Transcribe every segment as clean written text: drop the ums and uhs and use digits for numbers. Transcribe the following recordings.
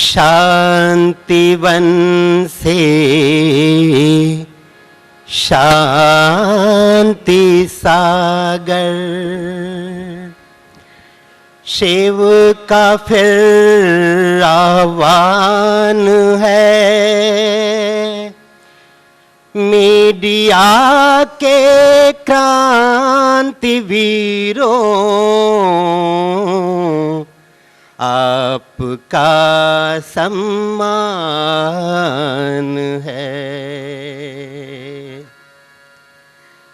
शांतिवन से शांति सागर, शिव का फिर आह्वान है। मीडिया के क्रांतिवीरों, आपका सम्मान है।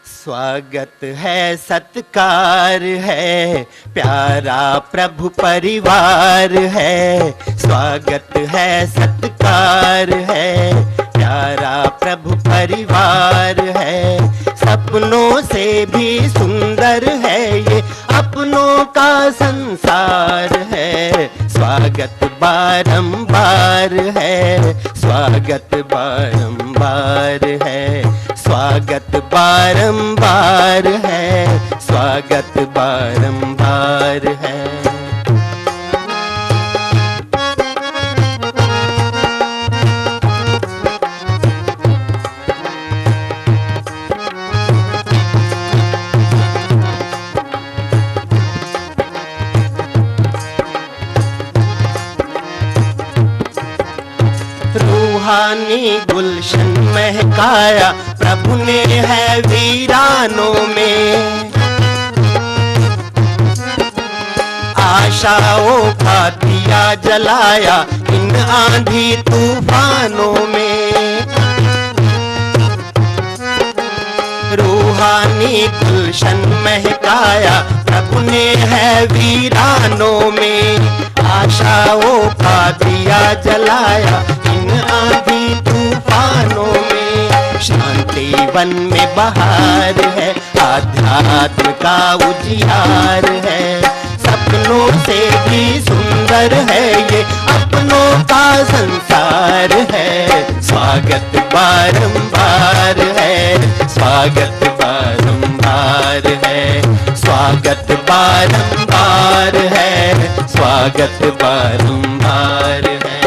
स्वागत है, सत्कार है, प्यारा प्रभु परिवार है। स्वागत है, सत्कार है, प्यारा प्रभु परिवार है। सपनों से भी सुंदर है ये अपनों का संसार है। स्वागत बारंबार है, स्वागत बारंबार है, स्वागत बारंबार है, स्वागत बारंबार है। रूहानी गुलशन महकाया प्रभु ने है वीरानों में। आशाओं का दिया जलाया इन आंधी तूफानों में। रूहानी गुलशन महकाया प्रभु ने है वीरानों में। आशाओं का दिया जलाया इन आंधी तूफानों में। शांति वन में बहार है, आध्यात्म का उजियार है। सपनों से भी सुंदर है ये अपनों का संसार है। स्वागत बारंबार है, स्वागत बारंबार है, स्वागत बारंबार है, स्वागत बारंबार है।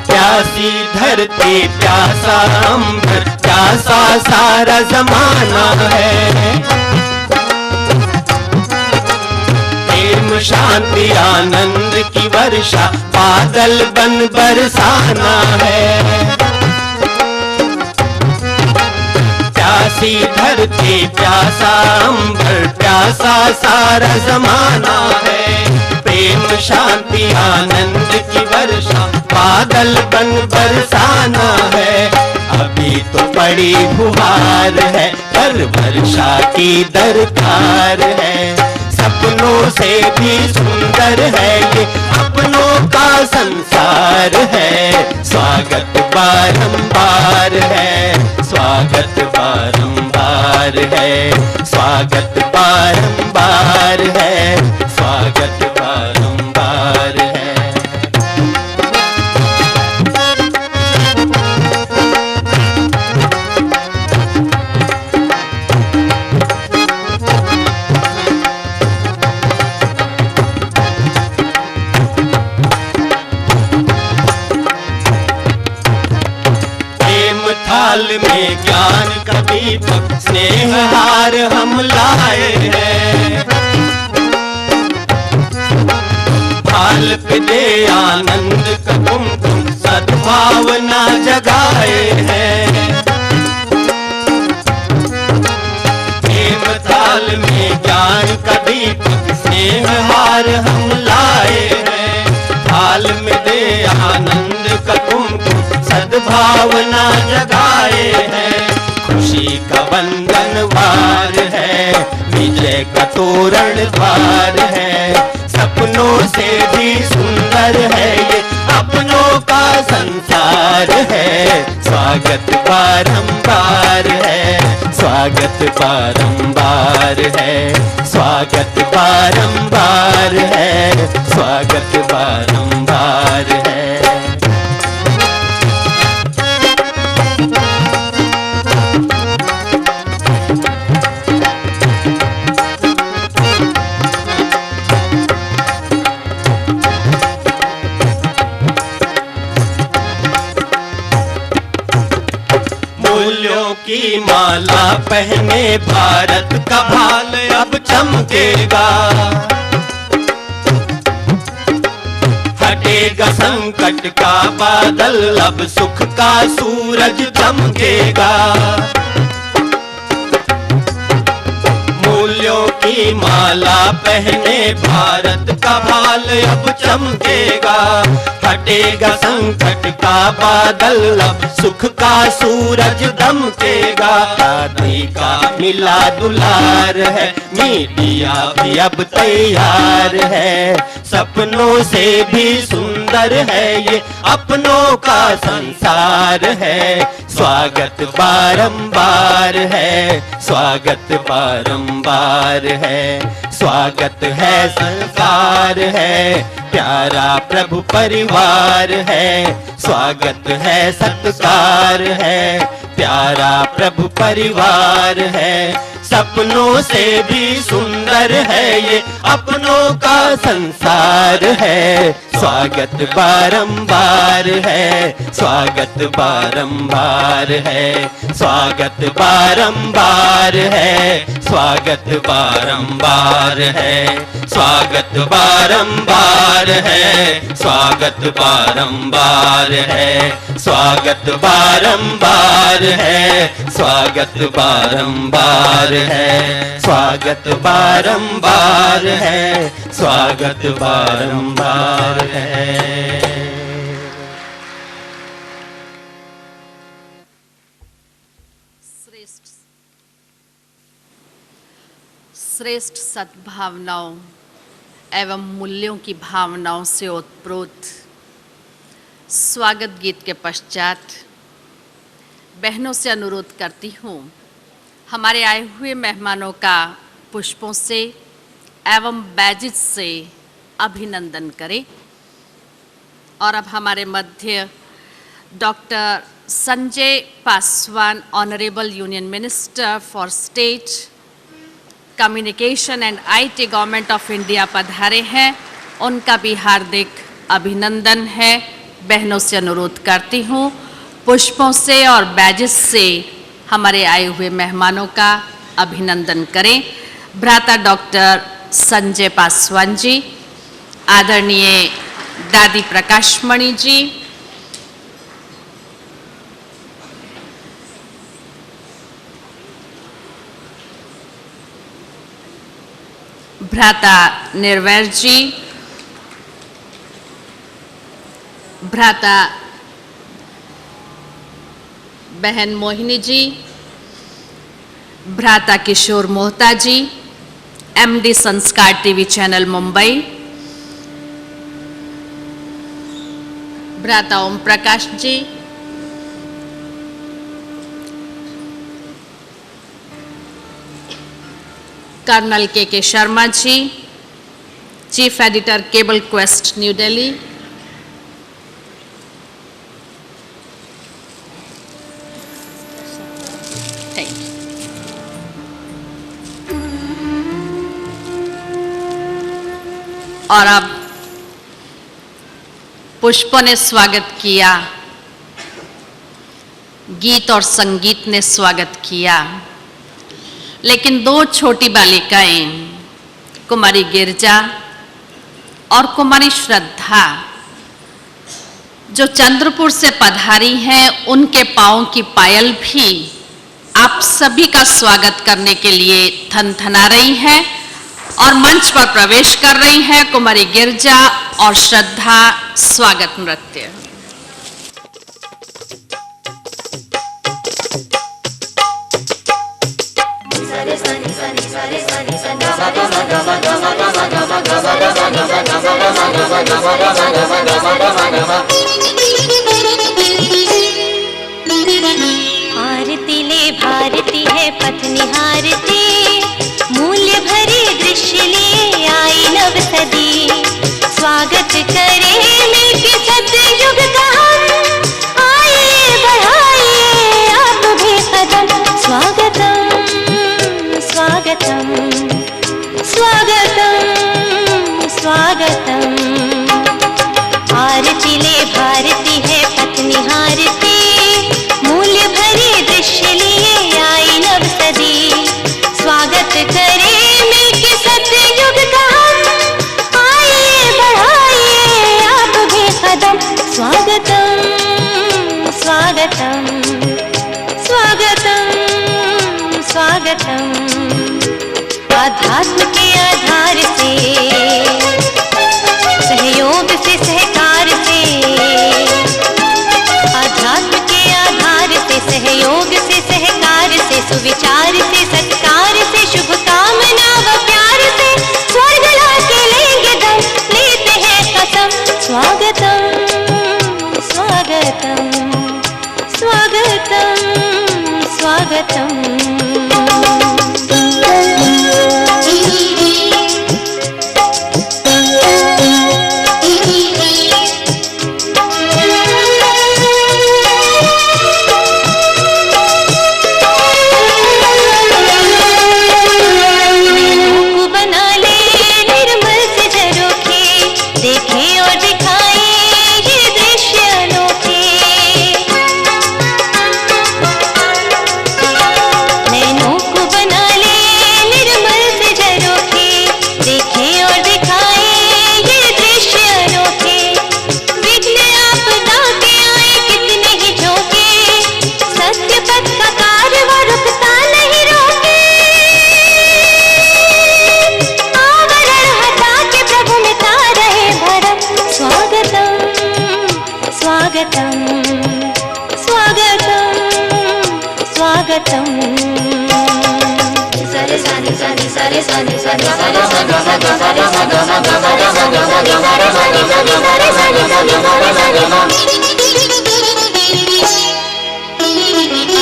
प्यासी धरती प्यासा अंबर, प्यासा सारा जमाना है। प्रेम शांति आनंद की वर्षा बादल बन बरसाना है। प्यासी धरती प्यासा अंबर, प्यासा सारा जमाना है। प्रेम शांति आनंद की वर्षा बादल बन बरसाना है। अभी तो बड़ी फुहार है, हर वर्षा की दरकार है। सपनों से भी सुंदर है ये अपनों का संसार है। स्वागत बारंबार है, स्वागत बारंबार है, स्वागत बारंबार है, स्वागत बारंबार है। थाल में ज्ञान का दीपक स्नेह हार हम लाए हैं। थाल पे दे आनंद का कुमकुम सद्भावना जगाए हैं। प्रेम थाल में ज्ञान का दीपक स्नेह हार हम लाए हैं। थाल में दे आनंद का कुमकुम सद्भावना जगाए हैं। खुशी का बंधन वार है, विजय का तोरण द्वार है। सपनों से भी सुंदर है ये संसार है, स्वागत बारंबार है, स्वागत बारंबार है, स्वागत बारंबार है, स्वागत बारंबार है। मूल्यों की माला पहने भारत का भाल अब चमकेगा, हटेगा संकट का बादल, अब सुख का सूरज दमकेगा। मूल्यों की माला पहने भारत का भाल अब चमकेगा, हटेगा संकट का बादल, अब सुख का सूरज दमकेगा। शादी का मिला दुलार है, मीडिया भी अब तैयार है, सपनों से भी सुंदर है ये अपनों का संसार है। स्वागत बारंबार है, स्वागत बारंबार है, स्वागत है संसार है, प्यारा प्रभु परिवार है, स्वागत है सत्कार है, प्यारा प्रभु परिवार है, सपनों से भी सुंदर है ये अपनों का संसार है। स्वागत बारंबार है, स्वागत बारंबार है, स्वागत बारंबार है, स्वागत बारंबार है, स्वागत बारंबार है, स्वागत बारंबार है, स्वागत बारंबार है, स्वागत बारंबार है, स्वागत बारंबार है, स्वागत बारंबार है। श्रेष्ठ सद्भावनाओं एवं मूल्यों की भावनाओं से ओतप्रोत स्वागत गीत के पश्चात बहनों से अनुरोध करती हूँ, हमारे आए हुए मेहमानों का पुष्पों से एवं बैजेस से अभिनंदन करें। और अब हमारे मध्य doctor Sanjay Paswan, honourable union minister for state communication and IT government of India पधारे हैं, उनका भी हार्दिक अभिनंदन है। बहनों से अनुरोध करती हूँ, पुष्पों से और बैजेस से हमारे आए हुए मेहमानों का अभिनंदन करें। भ्राता डॉक्टर संजय पासवान जी, आदरणीय दादी प्रकाशमणि जी, भ्राता निर्वैर जी, भ्राता बहन मोहिनी जी, भ्राता Kishore Mohta ji, MD Sanskar TV channel Mumbai, भ्राता Om Prakash ji, colonel K Sharma ji, chief editor cable quest New Delhi, और अब पुष्पों ने स्वागत किया, गीत और संगीत ने स्वागत किया, लेकिन दो छोटी बालिकाएं कुमारी गिरजा और कुमारी श्रद्धा जो चंद्रपुर से पधारी हैं, उनके पांव की पायल भी आप सभी का स्वागत करने के लिए थनथना रही हैं और मंच पर प्रवेश कर रही हैं। कुमारी गिरजा और श्रद्धा स्वागत नृत्य। निहारते, मूल्य भरे दृश्य लिए आई नव सदी। स्वागत करें मिलके सतयुग का हम, आइए बढ़ाइए आप भी कदम। स्वागतम स्वागतम स्वागतम स्वागतम। आरती ले भारती है पथ निहारते, मूल्य भरे दृश्य लिए आई नव सदी। स्वागत करें मिलके सतयुग का हम, आइए बढ़ाइए आप भी कदम। स्वागतम स्वागतम स्वागतम स्वागतम। आध्यात्म के आधार से, सहयोग से सहकार से, आध्यात्म के आधार से, सहयोग से सहकार से, सुविचार से सत्कार से, शुभकामना व प्यार से, स्वर्ग लाके लेंगे दम, लेते हैं कसम। स्वागतम स्वागतम स्वागतम स्वागतम।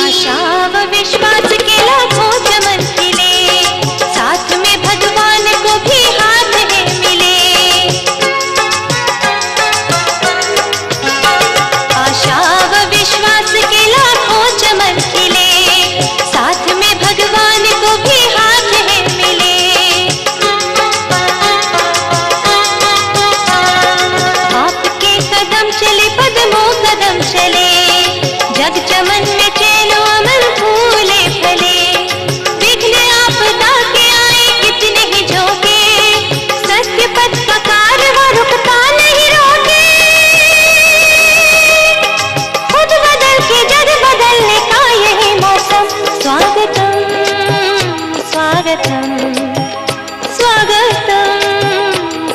आशा व विश्वास के लाखों चमन खिले, साथ में भगवान को भी हाथ है मिले। आशा व विश्वास के लाखों चमन खिले, साथ में भगवान को भी हाथ है मिले। आपके कदम चले पदमों कदम चले, जग चमन में चैनो अमन फूले फले। विघ्न आपदा के आए कितने ही झोंके, सत्य पथ का कारवां रुकता नहीं रोके। खुद बदल के जग बदलने का यही मौसम। स्वागतम स्वागतम स्वागतम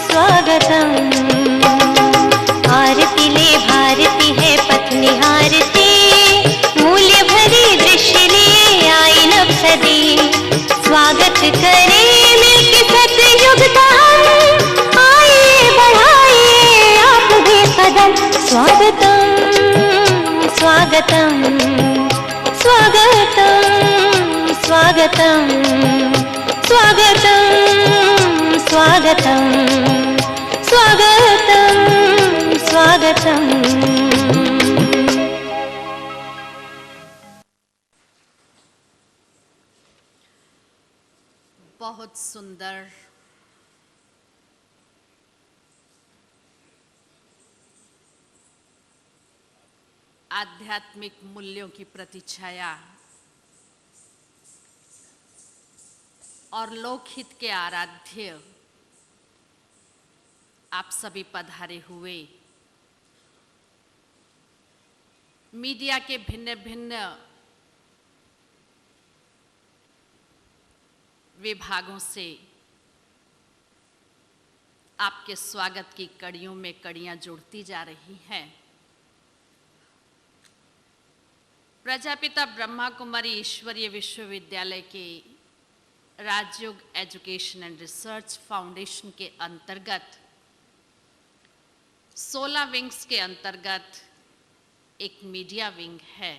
स्वागतम। आरती ले भारती है पथ निहारती, मूल्य भरे दृश्य लिए आई नव सदी। स्वागत करें मिलके सतयुग का हम, आइए बढ़ाइए आप भी कदम। स्वागतम स्वागतम स्वागतम स्वागतम स्वागतम स्वागतम स्वागतम स्वागतम। बहुत सुंदर आध्यात्मिक मूल्यों की प्रतिछाया और लोकहित के आराध्य आप सभी पधारे हुए। मीडिया के भिन्न भिन्न विभागों से आपके स्वागत की कड़ियों में कड़ियां जुड़ती जा रही हैं। प्रजापिता ब्रह्मा कुमारी ईश्वरीय विश्वविद्यालय के राजयोग एजुकेशन एंड रिसर्च फाउंडेशन के अंतर्गत 16 विंग्स के अंतर्गत एक मीडिया विंग है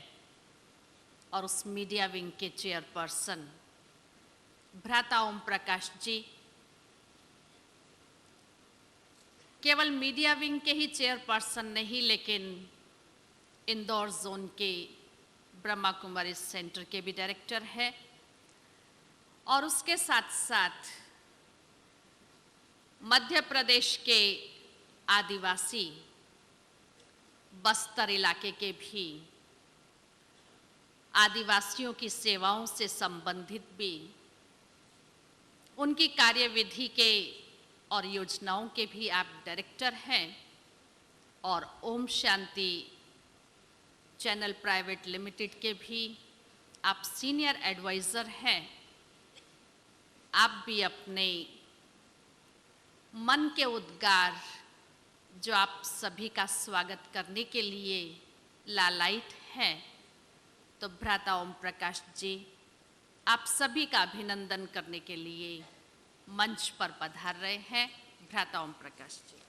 और उस मीडिया विंग के चेयरपर्सन भ्राता ओम प्रकाश जी केवल मीडिया विंग के ही चेयरपर्सन नहीं, लेकिन इंदौर जोन के ब्रह्मा कुमारी सेंटर के भी डायरेक्टर है और उसके साथ साथ मध्य प्रदेश के आदिवासी बस्तर इलाके के भी आदिवासियों की सेवाओं से संबंधित भी उनकी कार्यविधि के और योजनाओं के भी आप डायरेक्टर हैं और Om Shanti channel private limited के भी आप सीनियर एडवाइज़र हैं। आप भी अपने मन के उद्गार जो आप सभी का स्वागत करने के लिए लालायित हैं, तो भ्राता ओम प्रकाश जी आप सभी का अभिनंदन करने के लिए मंच पर पधार रहे हैं। भ्राता ओम प्रकाश जी।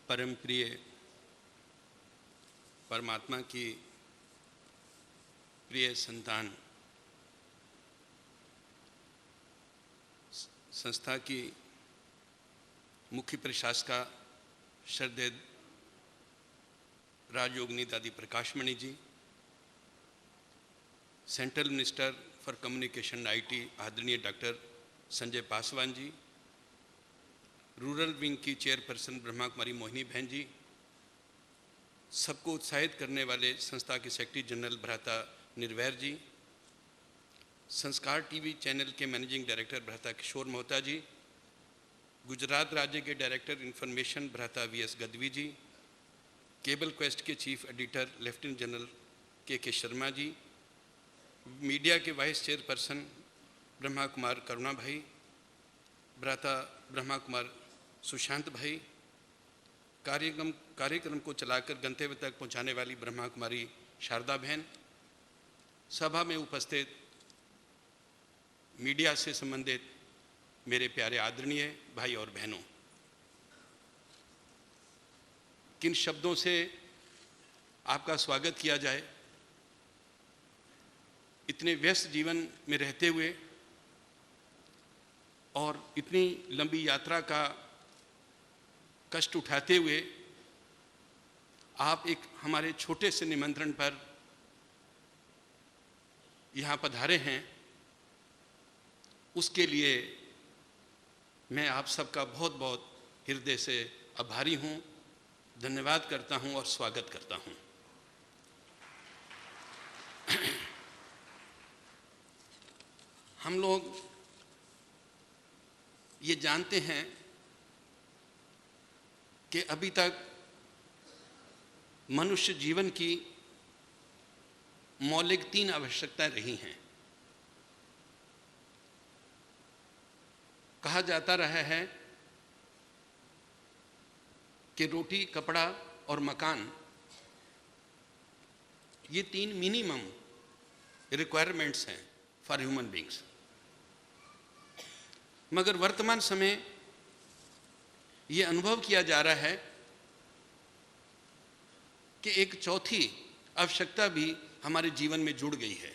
परम प्रिय परमात्मा की प्रिय संतान, संस्था की मुख्य प्रशासका श्रद्धेय राजयोगिनी Dadi Prakashmani ji, central minister for communication IT आदरणीय doctor Sanjay Paswan ji, rural wing की चेयरपर्सन ब्रह्मा कुमारी मोहिनी बहन जी, सबको उत्साहित करने वाले संस्था के सेक्रेटरी जनरल भ्राता निर्वैर जी, संस्कार टीवी चैनल के मैनेजिंग डायरेक्टर भ्राता किशोर मोहता जी, गुजरात राज्य के डायरेक्टर इंफॉर्मेशन भ्राता वीएस गदवी जी, केबल क्वेस्ट के चीफ एडिटर लेफ्टिनेंट जनरल के शर्मा जी, मीडिया के वाइस चेयरपर्सन ब्रह्मा कुमार करुणा भाई, भ्राता ब्रह्मा कुमार सुशांत भाई, कार्यक्रम को चलाकर गंतव्य तक पहुंचाने वाली ब्रह्मा कुमारी शारदा बहन, सभा में उपस्थित मीडिया से संबंधित मेरे प्यारे आदरणीय भाई और बहनों, किन शब्दों से आपका स्वागत किया जाए। इतने व्यस्त जीवन में रहते हुए और इतनी लंबी यात्रा का कष्ट उठाते हुए आप एक हमारे छोटे से निमंत्रण पर यहाँ पधारे हैं, उसके लिए मैं आप सबका बहुत बहुत हृदय से आभारी हूँ, धन्यवाद करता हूँ और स्वागत करता हूँ। हम लोग ये जानते हैं कि अभी तक मनुष्य जीवन की मौलिक 3 आवश्यकताएं रही हैं। कहा जाता रहा है कि रोटी, कपड़ा और मकान, ये 3 मिनिमम रिक्वायरमेंट्स हैं फॉर ह्यूमन बीइंग्स। मगर वर्तमान समय ये अनुभव किया जा रहा है कि एक चौथी आवश्यकता भी हमारे जीवन में जुड़ गई है।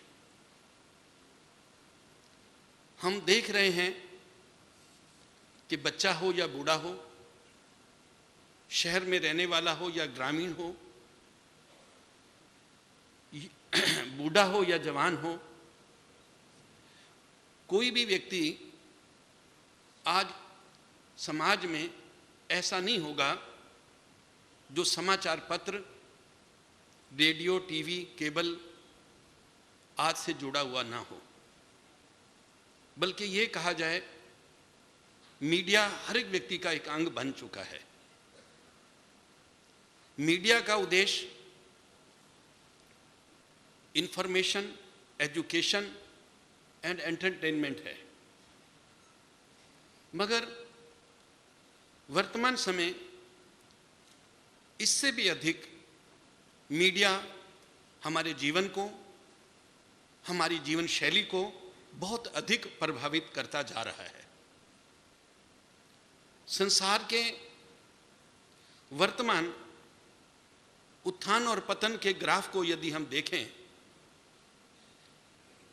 हम देख रहे हैं कि बच्चा हो या बूढ़ा हो, शहर में रहने वाला हो या ग्रामीण हो, बूढ़ा हो या जवान हो, कोई भी व्यक्ति आज समाज में ऐसा नहीं होगा जो समाचार पत्र, रेडियो, टीवी, केबल आज से जुड़ा हुआ ना हो। बल्कि ये कहा जाए मीडिया हर एक व्यक्ति का एक अंग बन चुका है। मीडिया का उद्देश्य इंफॉर्मेशन, एजुकेशन एंड एंटरटेनमेंट है। मगर वर्तमान समय इससे भी अधिक मीडिया हमारे जीवन को, हमारी जीवन शैली को बहुत अधिक प्रभावित करता जा रहा है। संसार के वर्तमान उत्थान और पतन के ग्राफ को यदि हम देखें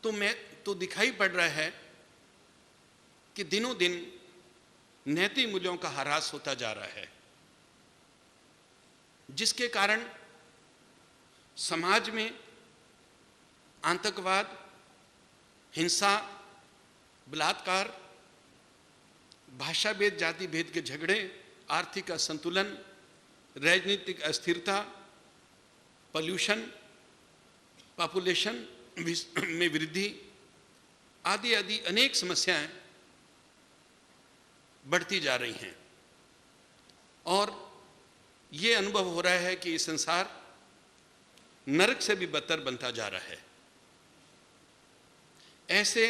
तो दिखाई पड़ रहा है कि दिनों दिन नैतिक मूल्यों का ह्रास होता जा रहा है, जिसके कारण समाज में आतंकवाद, हिंसा, बलात्कार, भाषा भेद, जाति भेद के झगड़े, आर्थिक असंतुलन, राजनीतिक अस्थिरता, पॉल्यूशन, पॉपुलेशन में वृद्धि आदि आदि अनेक समस्याएं बढ़ती जा रही हैं। और ये अनुभव हो रहा है कि ये संसार नरक से भी बदतर बनता जा रहा है। ऐसे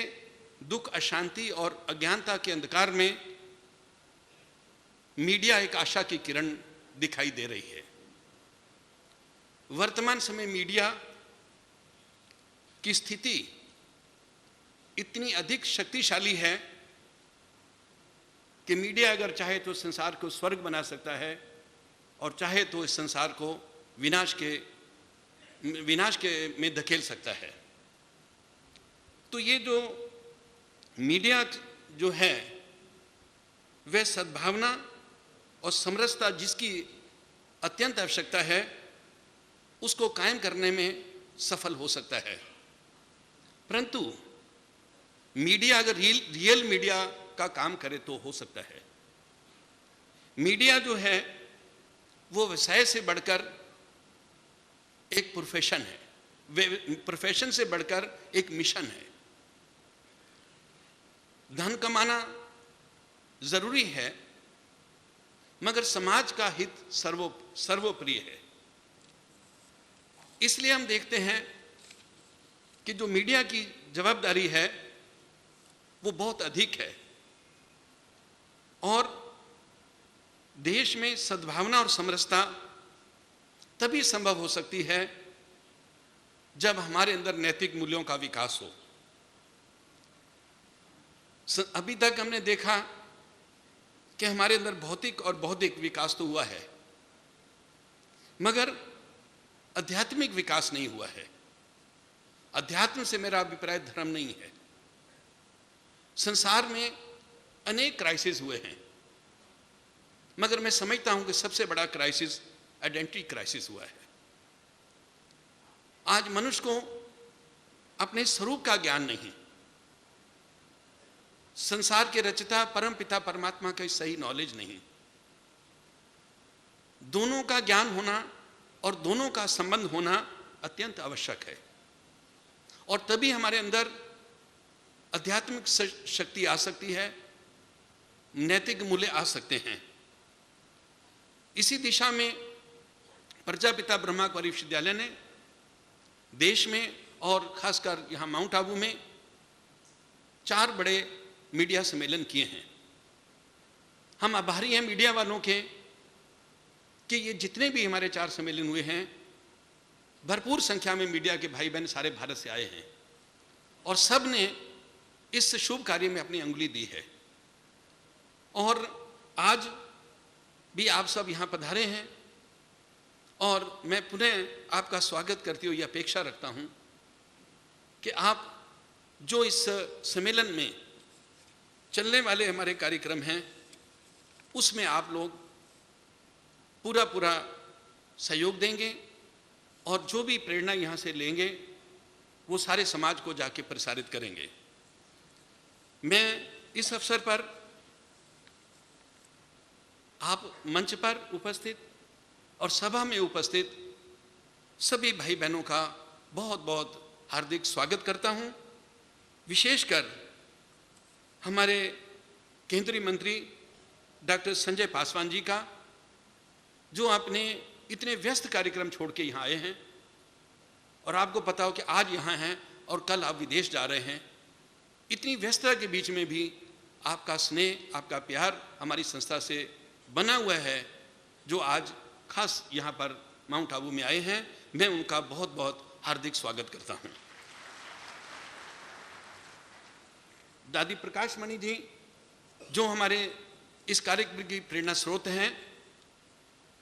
दुख, अशांति और अज्ञानता के अंधकार में मीडिया एक आशा की किरण दिखाई दे रही है। वर्तमान समय मीडिया की स्थिति इतनी अधिक शक्तिशाली है कि मीडिया अगर चाहे तो संसार को स्वर्ग बना सकता है और चाहे तो इस संसार को विनाश के में धकेल सकता है। तो ये जो मीडिया जो है वह सद्भावना और समरसता जिसकी अत्यंत आवश्यकता है उसको कायम करने में सफल हो सकता है। परंतु मीडिया अगर रियल मीडिया का काम करे तो हो सकता है। मीडिया जो है वो व्यवसाय से बढ़कर एक प्रोफेशन है, प्रोफेशन से बढ़कर एक मिशन है। धन कमाना जरूरी है मगर समाज का हित सर्वोपरि है। इसलिए हम देखते हैं कि जो मीडिया की जवाबदारी है वो बहुत अधिक है और देश में सद्भावना और समरसता तभी संभव हो सकती है जब हमारे अंदर नैतिक मूल्यों का विकास हो। अभी तक हमने देखा कि हमारे अंदर भौतिक और बौद्धिक विकास तो हुआ है मगर आध्यात्मिक विकास नहीं हुआ है। अध्यात्म से मेरा अभिप्राय धर्म नहीं है। संसार में अनेक क्राइसिस हुए हैं मगर मैं समझता हूं कि सबसे बड़ा क्राइसिस आइडेंटिटी क्राइसिस हुआ है। आज मनुष्य को अपने स्वरूप का ज्ञान नहीं, संसार के रचयिता परम पिता परमात्मा का सही नॉलेज नहीं। दोनों का ज्ञान होना और दोनों का संबंध होना अत्यंत आवश्यक है और तभी हमारे अंदर आध्यात्मिक शक्ति आ सकती है, नैतिक मूल्य आ सकते हैं। इसी दिशा में प्रजापिता ब्रह्मा कुमारी विश्वविद्यालय ने देश में और खासकर यहाँ माउंट आबू में 4 बड़े मीडिया सम्मेलन किए हैं। हम आभारी हैं मीडिया वालों के कि ये जितने भी हमारे 4 सम्मेलन हुए हैं भरपूर संख्या में मीडिया के भाई बहन सारे भारत से आए हैं और सब ने इस शुभ कार्य में अपनी अंगुली दी है। और आज भी आप सब यहाँ पधारे हैं और मैं पुनः आपका स्वागत करती हुई अपेक्षा रखता हूँ कि आप जो इस सम्मेलन में चलने वाले हमारे कार्यक्रम हैं उसमें आप लोग पूरा सहयोग देंगे और जो भी प्रेरणा यहाँ से लेंगे वो सारे समाज को जाके प्रसारित करेंगे। मैं इस अवसर पर आप मंच पर उपस्थित और सभा में उपस्थित सभी भाई बहनों का बहुत बहुत हार्दिक स्वागत करता हूँ। विशेषकर हमारे केंद्रीय मंत्री डॉक्टर संजय पासवान जी का, जो आपने इतने व्यस्त कार्यक्रम छोड़ के यहाँ आए हैं और आपको पता हो कि आज यहाँ हैं और कल आप विदेश जा रहे हैं। इतनी व्यस्तता के बीच में भी आपका स्नेह, आपका प्यार हमारी संस्था से बना हुआ है, जो आज खास यहाँ पर माउंट आबू में आए हैं। मैं उनका बहुत बहुत हार्दिक स्वागत करता हूँ। दादी प्रकाश मणि जी जो हमारे इस कार्यक्रम की प्रेरणा स्रोत हैं,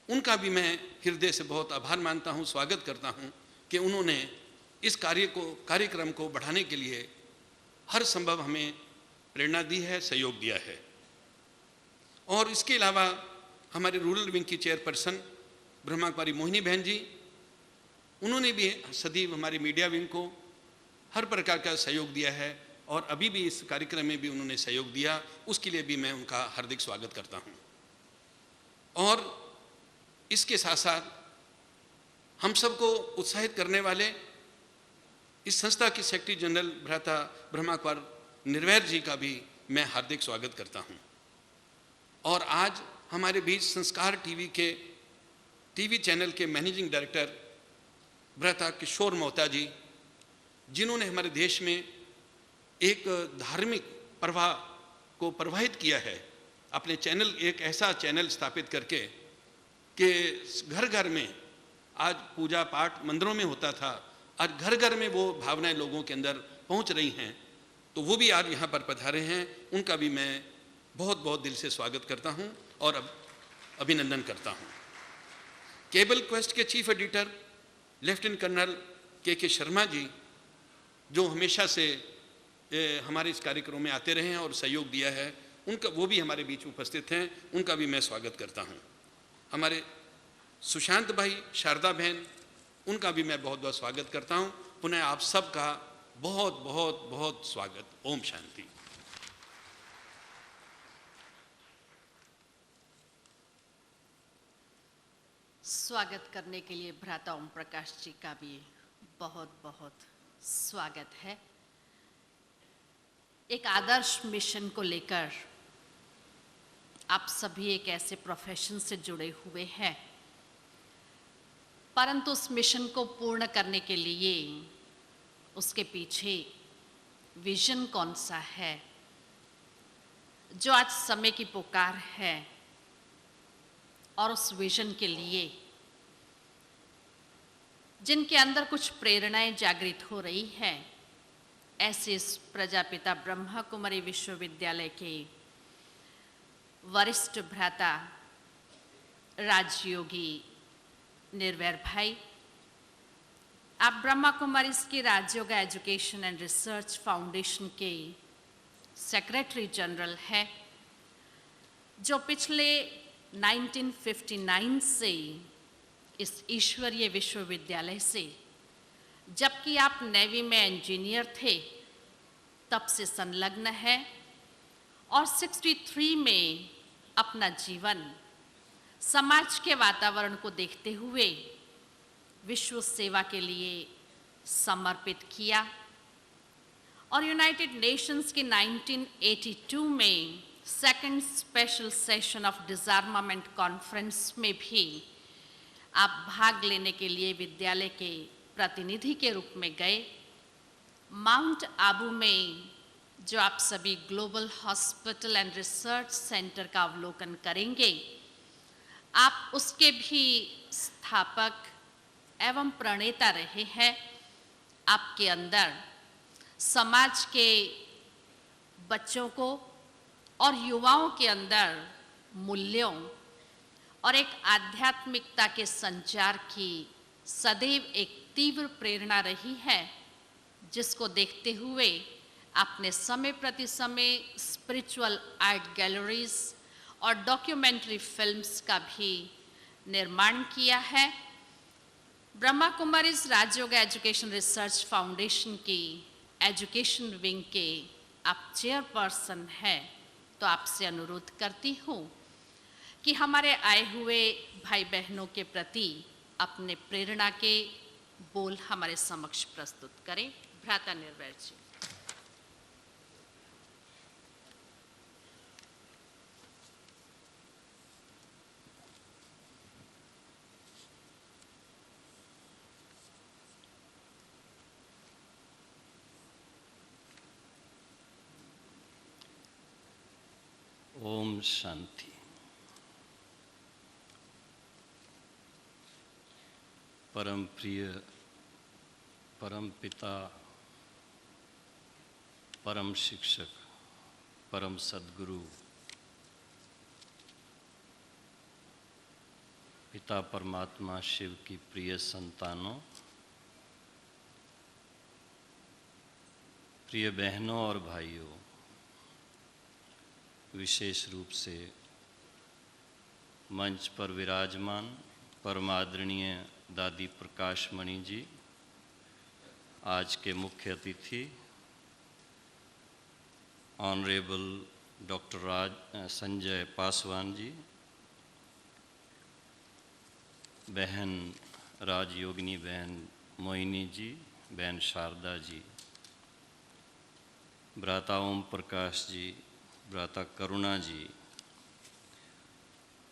उनका भी मैं हृदय से बहुत आभार मानता हूं, स्वागत करता हूं कि उन्होंने इस कार्यक्रम को बढ़ाने के लिए हर संभव हमें प्रेरणा दी है, सहयोग दिया है। और इसके अलावा हमारे रूरल विंग की चेयरपर्सन ब्रह्मा कुमारी मोहिनी बहन जी, उन्होंने भी सदैव हमारे मीडिया विंग को हर प्रकार का सहयोग दिया है और अभी भी इस कार्यक्रम में भी उन्होंने सहयोग दिया, उसके लिए भी मैं उनका हार्दिक स्वागत करता हूं। और इसके साथ साथ हम सबको उत्साहित करने वाले इस संस्था के सेक्रेटरी जनरल भ्राता ब्रह्मा कुमार निर्वैर जी का भी मैं हार्दिक स्वागत करता हूं। और आज हमारे बीच संस्कार टीवी चैनल के मैनेजिंग डायरेक्टर भ्राता किशोर मोहता जी, जिन्होंने हमारे देश में एक धार्मिक प्रवाह को प्रवाहित किया है, अपने एक ऐसा चैनल स्थापित करके कि घर घर में आज पूजा पाठ मंदिरों में होता था, आज घर घर में वो भावनाएं लोगों के अंदर पहुंच रही हैं, तो वो भी आज यहाँ पर पधारे हैं, उनका भी मैं बहुत बहुत दिल से स्वागत करता हूँ और अभिनंदन करता हूँ। केबल क्वेस्ट के chief editor lieutenant colonel K Sharma जी, जो हमेशा से हमारे इस कार्यक्रम में आते रहे हैं और सहयोग दिया है, उनका वो भी हमारे बीच उपस्थित हैं, उनका भी मैं स्वागत करता हूँ। हमारे सुशांत भाई, शारदा बहन, उनका भी मैं बहुत बहुत स्वागत करता हूँ। पुनः आप सबका बहुत बहुत बहुत स्वागत। ओम शांति। स्वागत करने के लिए भ्राता ओम प्रकाश जी का भी बहुत बहुत स्वागत है। एक आदर्श मिशन को लेकर आप सभी एक ऐसे प्रोफेशन से जुड़े हुए हैं, परंतु उस मिशन को पूर्ण करने के लिए उसके पीछे विजन कौन सा है, जो आज समय की पुकार है, और उस विजन के लिए जिनके अंदर कुछ प्रेरणाएं जागृत हो रही हैं, ऐसे इस प्रजापिता ब्रह्मा कुमारी विश्वविद्यालय के वरिष्ठ भ्राता राजयोगी निर्वैर भाई, आप ब्रह्मा कुमारी की Rajyoga education and research foundation के सेक्रेटरी जनरल हैं, जो पिछले 1959 से इस ईश्वरीय विश्वविद्यालय से, जबकि आप नेवी में इंजीनियर थे, तब से संलग्न है और 63 में अपना जीवन समाज के वातावरण को देखते हुए विश्व सेवा के लिए समर्पित किया और यूनाइटेड नेशंस के 1982 में second special session of डिसआर्मामेंट conference में भी आप भाग लेने के लिए विद्यालय के प्रतिनिधि के रूप में गए। माउंट आबू में जो आप सभी global hospital and research centre का अवलोकन करेंगे, आप उसके भी स्थापक एवं प्रणेता रहे हैं। आपके अंदर समाज के बच्चों को और युवाओं के अंदर मूल्यों और एक आध्यात्मिकता के संचार की सदैव एक तीव्र प्रेरणा रही है, जिसको देखते हुए आपने समय प्रति समय स्पिरिचुअल आर्ट गैलरीज और डॉक्यूमेंट्री फिल्म्स का भी निर्माण किया है। Brahma Kumaris Rajyoga education research foundation की एजुकेशन विंग के आप चेयरपर्सन हैं, तो आपसे अनुरोध करती हूँ कि हमारे आए हुए भाई बहनों के प्रति अपने प्रेरणा के बोल हमारे समक्ष प्रस्तुत करें। भ्राता निर्वैर जी। ओम शांति। परम प्रिय, परम पिता, परम शिक्षक परम सद्गुरु पिता परमात्मा शिव की प्रिय संतानों, प्रिय बहनों और भाइयों, विशेष रूप से मंच पर विराजमान परमादरणीय दादी प्रकाश मणि जी, आज के मुख्य अतिथि ऑनरेबल डॉक्टर संजय पासवान जी, बहन राजयोगिनी बहन मोहिनी जी, बहन शारदा जी, भ्राता ओम प्रकाश जी, भ्राता करुणा जी,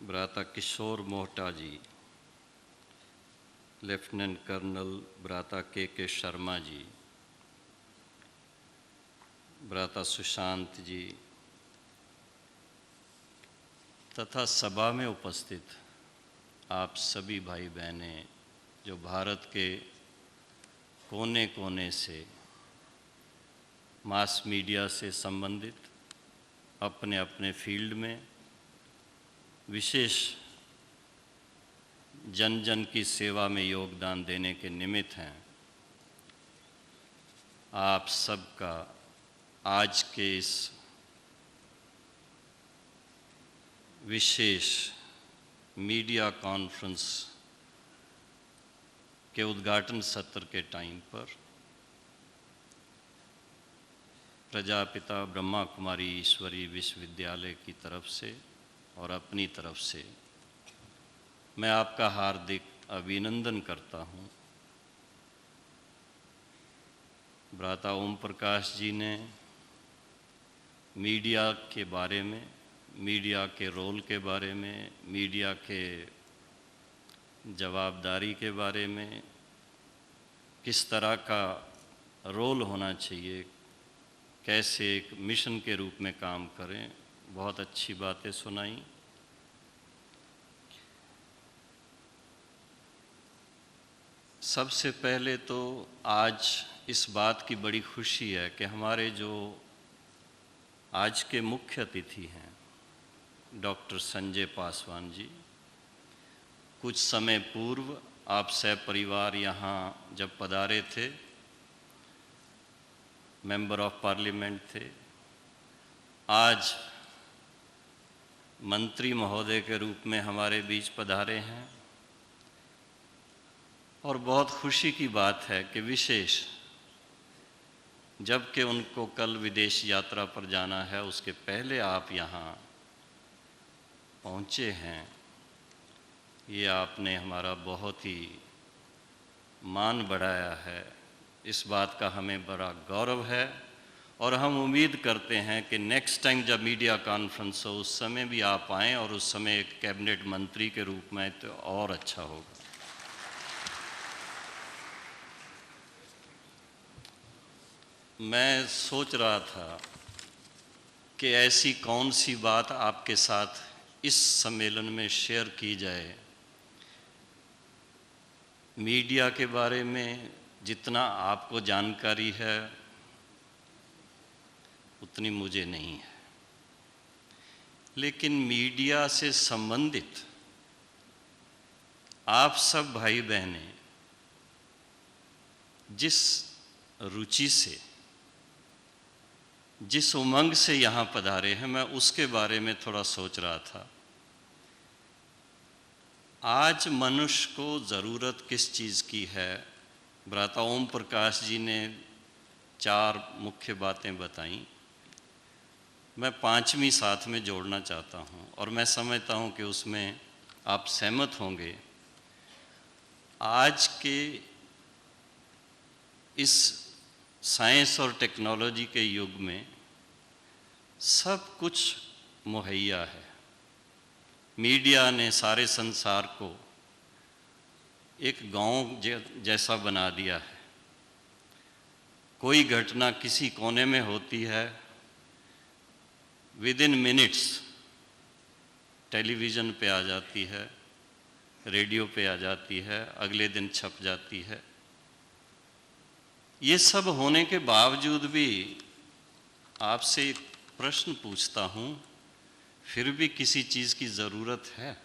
भ्राता किशोर मोहटा जी, लेफ्टिनेंट कर्नल भ्राता के शर्मा जी, भ्राता सुशांत जी तथा सभा में उपस्थित आप सभी भाई बहनें जो भारत के कोने कोने से मास मीडिया से संबंधित अपने अपने फील्ड में विशेष जन जन की सेवा में योगदान देने के निमित्त हैं, आप सबका आज के इस विशेष मीडिया कॉन्फ्रेंस के उद्घाटन सत्र के टाइम पर प्रजापिता ब्रह्मा कुमारी ईश्वरी विश्वविद्यालय की तरफ से और अपनी तरफ से मैं आपका हार्दिक अभिनंदन करता हूँ। भ्राता ओम प्रकाश जी ने मीडिया के बारे में, मीडिया के रोल के बारे में, मीडिया के जवाबदारी के बारे में, किस तरह का रोल होना चाहिए, कैसे एक मिशन के रूप में काम करें, बहुत अच्छी बातें सुनाई। सबसे पहले तो आज इस बात की बड़ी खुशी है कि हमारे जो आज के मुख्य अतिथि हैं डॉक्टर संजय पासवान जी, कुछ समय पूर्व आप सहपरिवार यहाँ जब पधारे थे, मेंबर ऑफ पार्लियामेंट थे, आज मंत्री महोदय के रूप में हमारे बीच पधारे हैं और बहुत खुशी की बात है कि विशेष जबकि उनको कल विदेश यात्रा पर जाना है उसके पहले आप यहाँ पहुँचे हैं। ये आपने हमारा बहुत ही मान बढ़ाया है, इस बात का हमें बड़ा गौरव है और हम उम्मीद करते हैं कि नेक्स्ट टाइम जब मीडिया कॉन्फ्रेंस हो उस समय भी आप आएँ और उस समय एक कैबिनेट मंत्री के रूप में तो और अच्छा होगा। मैं सोच रहा था कि ऐसी कौन सी बात आपके साथ इस सम्मेलन में शेयर की जाए। मीडिया के बारे में जितना आपको जानकारी है उतनी मुझे नहीं है, लेकिन मीडिया से संबंधित आप सब भाई बहनें जिस रुचि से, जिस उमंग से यहाँ पधारे हैं, मैं उसके बारे में थोड़ा सोच रहा था। आज मनुष्य को ज़रूरत किस चीज़ की है? भ्राता ओम प्रकाश जी ने 4 मुख्य बातें बताईं, मैं 5वीं साथ में जोड़ना चाहता हूँ और मैं समझता हूँ कि उसमें आप सहमत होंगे। आज के इस साइंस और टेक्नोलॉजी के युग में सब कुछ मुहैया है। मीडिया ने सारे संसार को एक गांव जैसा बना दिया है। कोई घटना किसी कोने में होती है, विद इन मिनट्स टेलीविज़न पे आ जाती है, रेडियो पे आ जाती है, अगले दिन छप जाती है। ये सब होने के बावजूद भी आपसे प्रश्न पूछता हूँ, फिर भी किसी चीज़ की ज़रूरत है?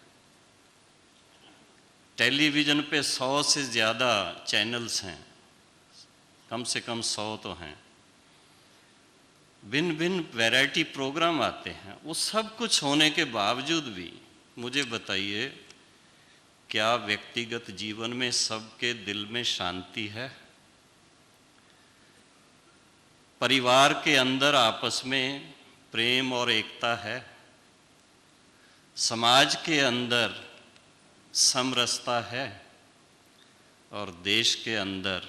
टेलीविज़न पे 100 से ज़्यादा चैनल्स हैं, कम से कम 100 तो हैं। भिन्न भिन्न वैरायटी प्रोग्राम आते हैं। वो सब कुछ होने के बावजूद भी मुझे बताइए, क्या व्यक्तिगत जीवन में सबके दिल में शांति है? परिवार के अंदर आपस में प्रेम और एकता है? समाज के अंदर समरसता है? और देश के अंदर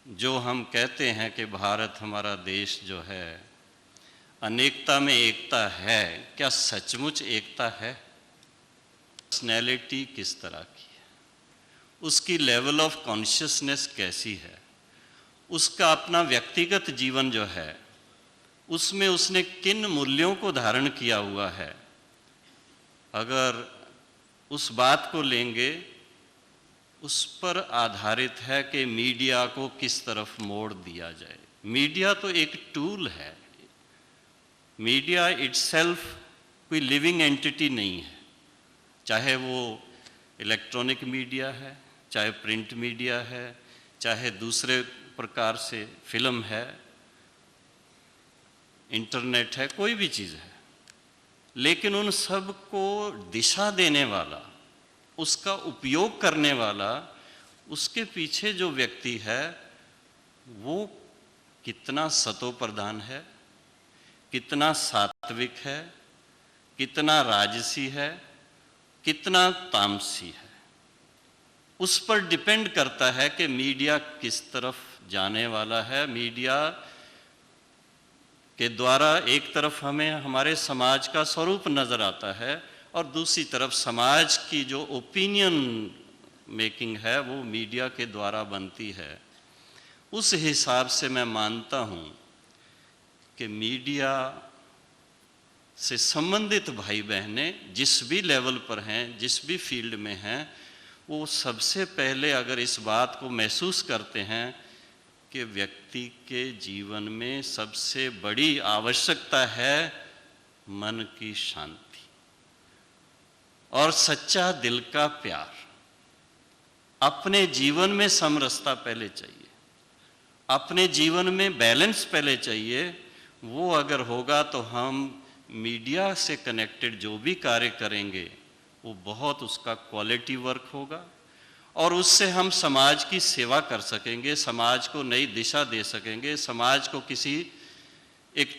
जो हम कहते हैं कि भारत हमारा देश जो है अनेकता में एकता है, क्या सचमुच एकता है? पर्सनैलिटी किस तरह की है? उसकी लेवल ऑफ कॉन्शियसनेस कैसी है? उसका अपना व्यक्तिगत जीवन जो है उसमें उसने किन मूल्यों को धारण किया हुआ है? अगर उस बात को लेंगे, उस पर आधारित है कि मीडिया को किस तरफ मोड़ दिया जाए। मीडिया तो एक टूल है, मीडिया इटसेल्फ कोई लिविंग एंटिटी नहीं है। चाहे वो इलेक्ट्रॉनिक मीडिया है, चाहे प्रिंट मीडिया है, चाहे दूसरे प्रकार से फिल्म है, इंटरनेट है, कोई भी चीज़ है, लेकिन उन सब को दिशा देने वाला, उसका उपयोग करने वाला, उसके पीछे जो व्यक्ति है वो कितना सतोप्रधान है, कितना सात्विक है, कितना राजसी है, कितना तामसी है, उस पर डिपेंड करता है कि मीडिया किस तरफ जाने वाला है। मीडिया के द्वारा एक तरफ हमें हमारे समाज का स्वरूप नज़र आता है और दूसरी तरफ समाज की जो ओपिनियन मेकिंग है वो मीडिया के द्वारा बनती है। उस हिसाब से मैं मानता हूँ कि मीडिया से संबंधित भाई बहनें जिस भी लेवल पर हैं, जिस भी फील्ड में हैं, वो सबसे पहले अगर इस बात को महसूस करते हैं कि व्यक्ति के जीवन में सबसे बड़ी आवश्यकता है मन की शांति और सच्चा दिल का प्यार। अपने जीवन में समरसता पहले चाहिए, अपने जीवन में बैलेंस पहले चाहिए। वो अगर होगा तो हम मीडिया से कनेक्टेड जो भी कार्य करेंगे वो बहुत उसका क्वालिटी वर्क होगा और उससे हम समाज की सेवा कर सकेंगे, समाज को नई दिशा दे सकेंगे, समाज को किसी एक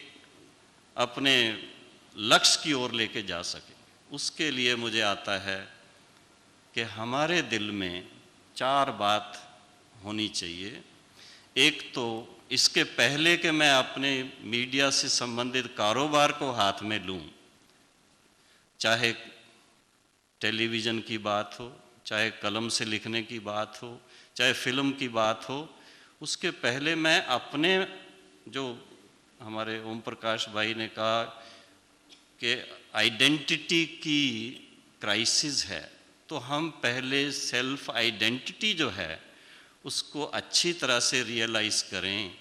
अपने लक्ष्य की ओर लेके जा सकेंगे। उसके लिए मुझे आता है कि हमारे दिल में 4 बात होनी चाहिए। एक तो इसके पहले कि मैं अपने मीडिया से संबंधित कारोबार को हाथ में लूं, चाहे टेलीविज़न की बात हो, चाहे कलम से लिखने की बात हो, चाहे फिल्म की बात हो, उसके पहले मैं अपने, जो हमारे ओम प्रकाश भाई ने कहा कि आइडेंटिटी की क्राइसिस है, तो हम पहले सेल्फ आइडेंटिटी जो है उसको अच्छी तरह से रियलाइज़ करें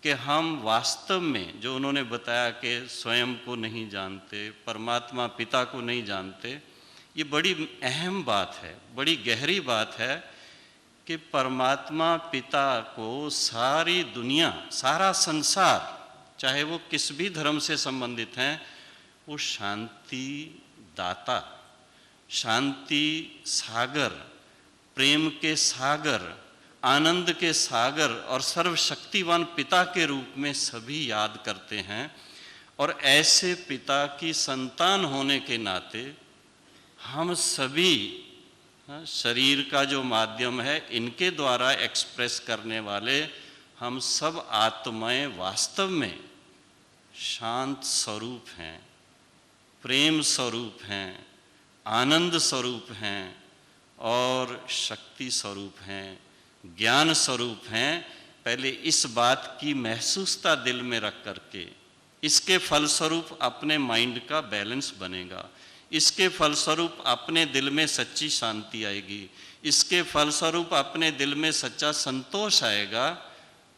कि हम वास्तव में, जो उन्होंने बताया कि स्वयं को नहीं जानते, परमात्मा पिता को नहीं जानते, ये बड़ी अहम बात है, बड़ी गहरी बात है कि परमात्मा पिता को सारी दुनिया, सारा संसार, चाहे वो किस भी धर्म से संबंधित हैं, वो शांति दाता, शांति सागर, प्रेम के सागर, आनंद के सागर और सर्वशक्तिवान पिता के रूप में सभी याद करते हैं। और ऐसे पिता की संतान होने के नाते हम सभी शरीर का जो माध्यम है, इनके द्वारा एक्सप्रेस करने वाले हम सब आत्माएं वास्तव में शांत स्वरूप हैं, प्रेम स्वरूप हैं, आनंद स्वरूप हैं और शक्ति स्वरूप हैं, ज्ञान स्वरूप हैं। पहले इस बात की महसूसता दिल में रख करके, इसके फलस्वरूप अपने माइंड का बैलेंस बनेगा, इसके फलस्वरूप अपने दिल में सच्ची शांति आएगी, इसके फलस्वरूप अपने दिल में सच्चा संतोष आएगा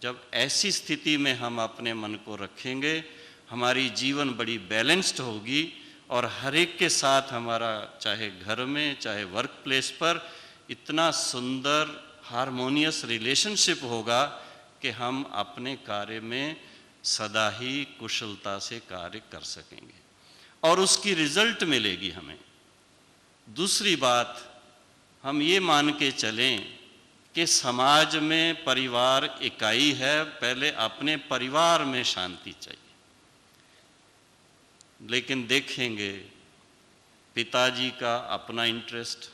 जब ऐसी स्थिति में हम अपने मन को रखेंगे, हमारी जीवन बड़ी बैलेंस्ड होगी और हर एक के साथ हमारा, चाहे घर में चाहे वर्क प्लेस पर, इतना सुंदर हारमोनियस रिलेशनशिप होगा कि हम अपने कार्य में सदा ही कुशलता से कार्य कर सकेंगे और उसकी रिजल्ट मिलेगी हमें। दूसरी बात, हम ये मान के चलें कि समाज में परिवार इकाई है, पहले अपने परिवार में शांति चाहिए। लेकिन देखेंगे पिताजी का अपना इंटरेस्ट,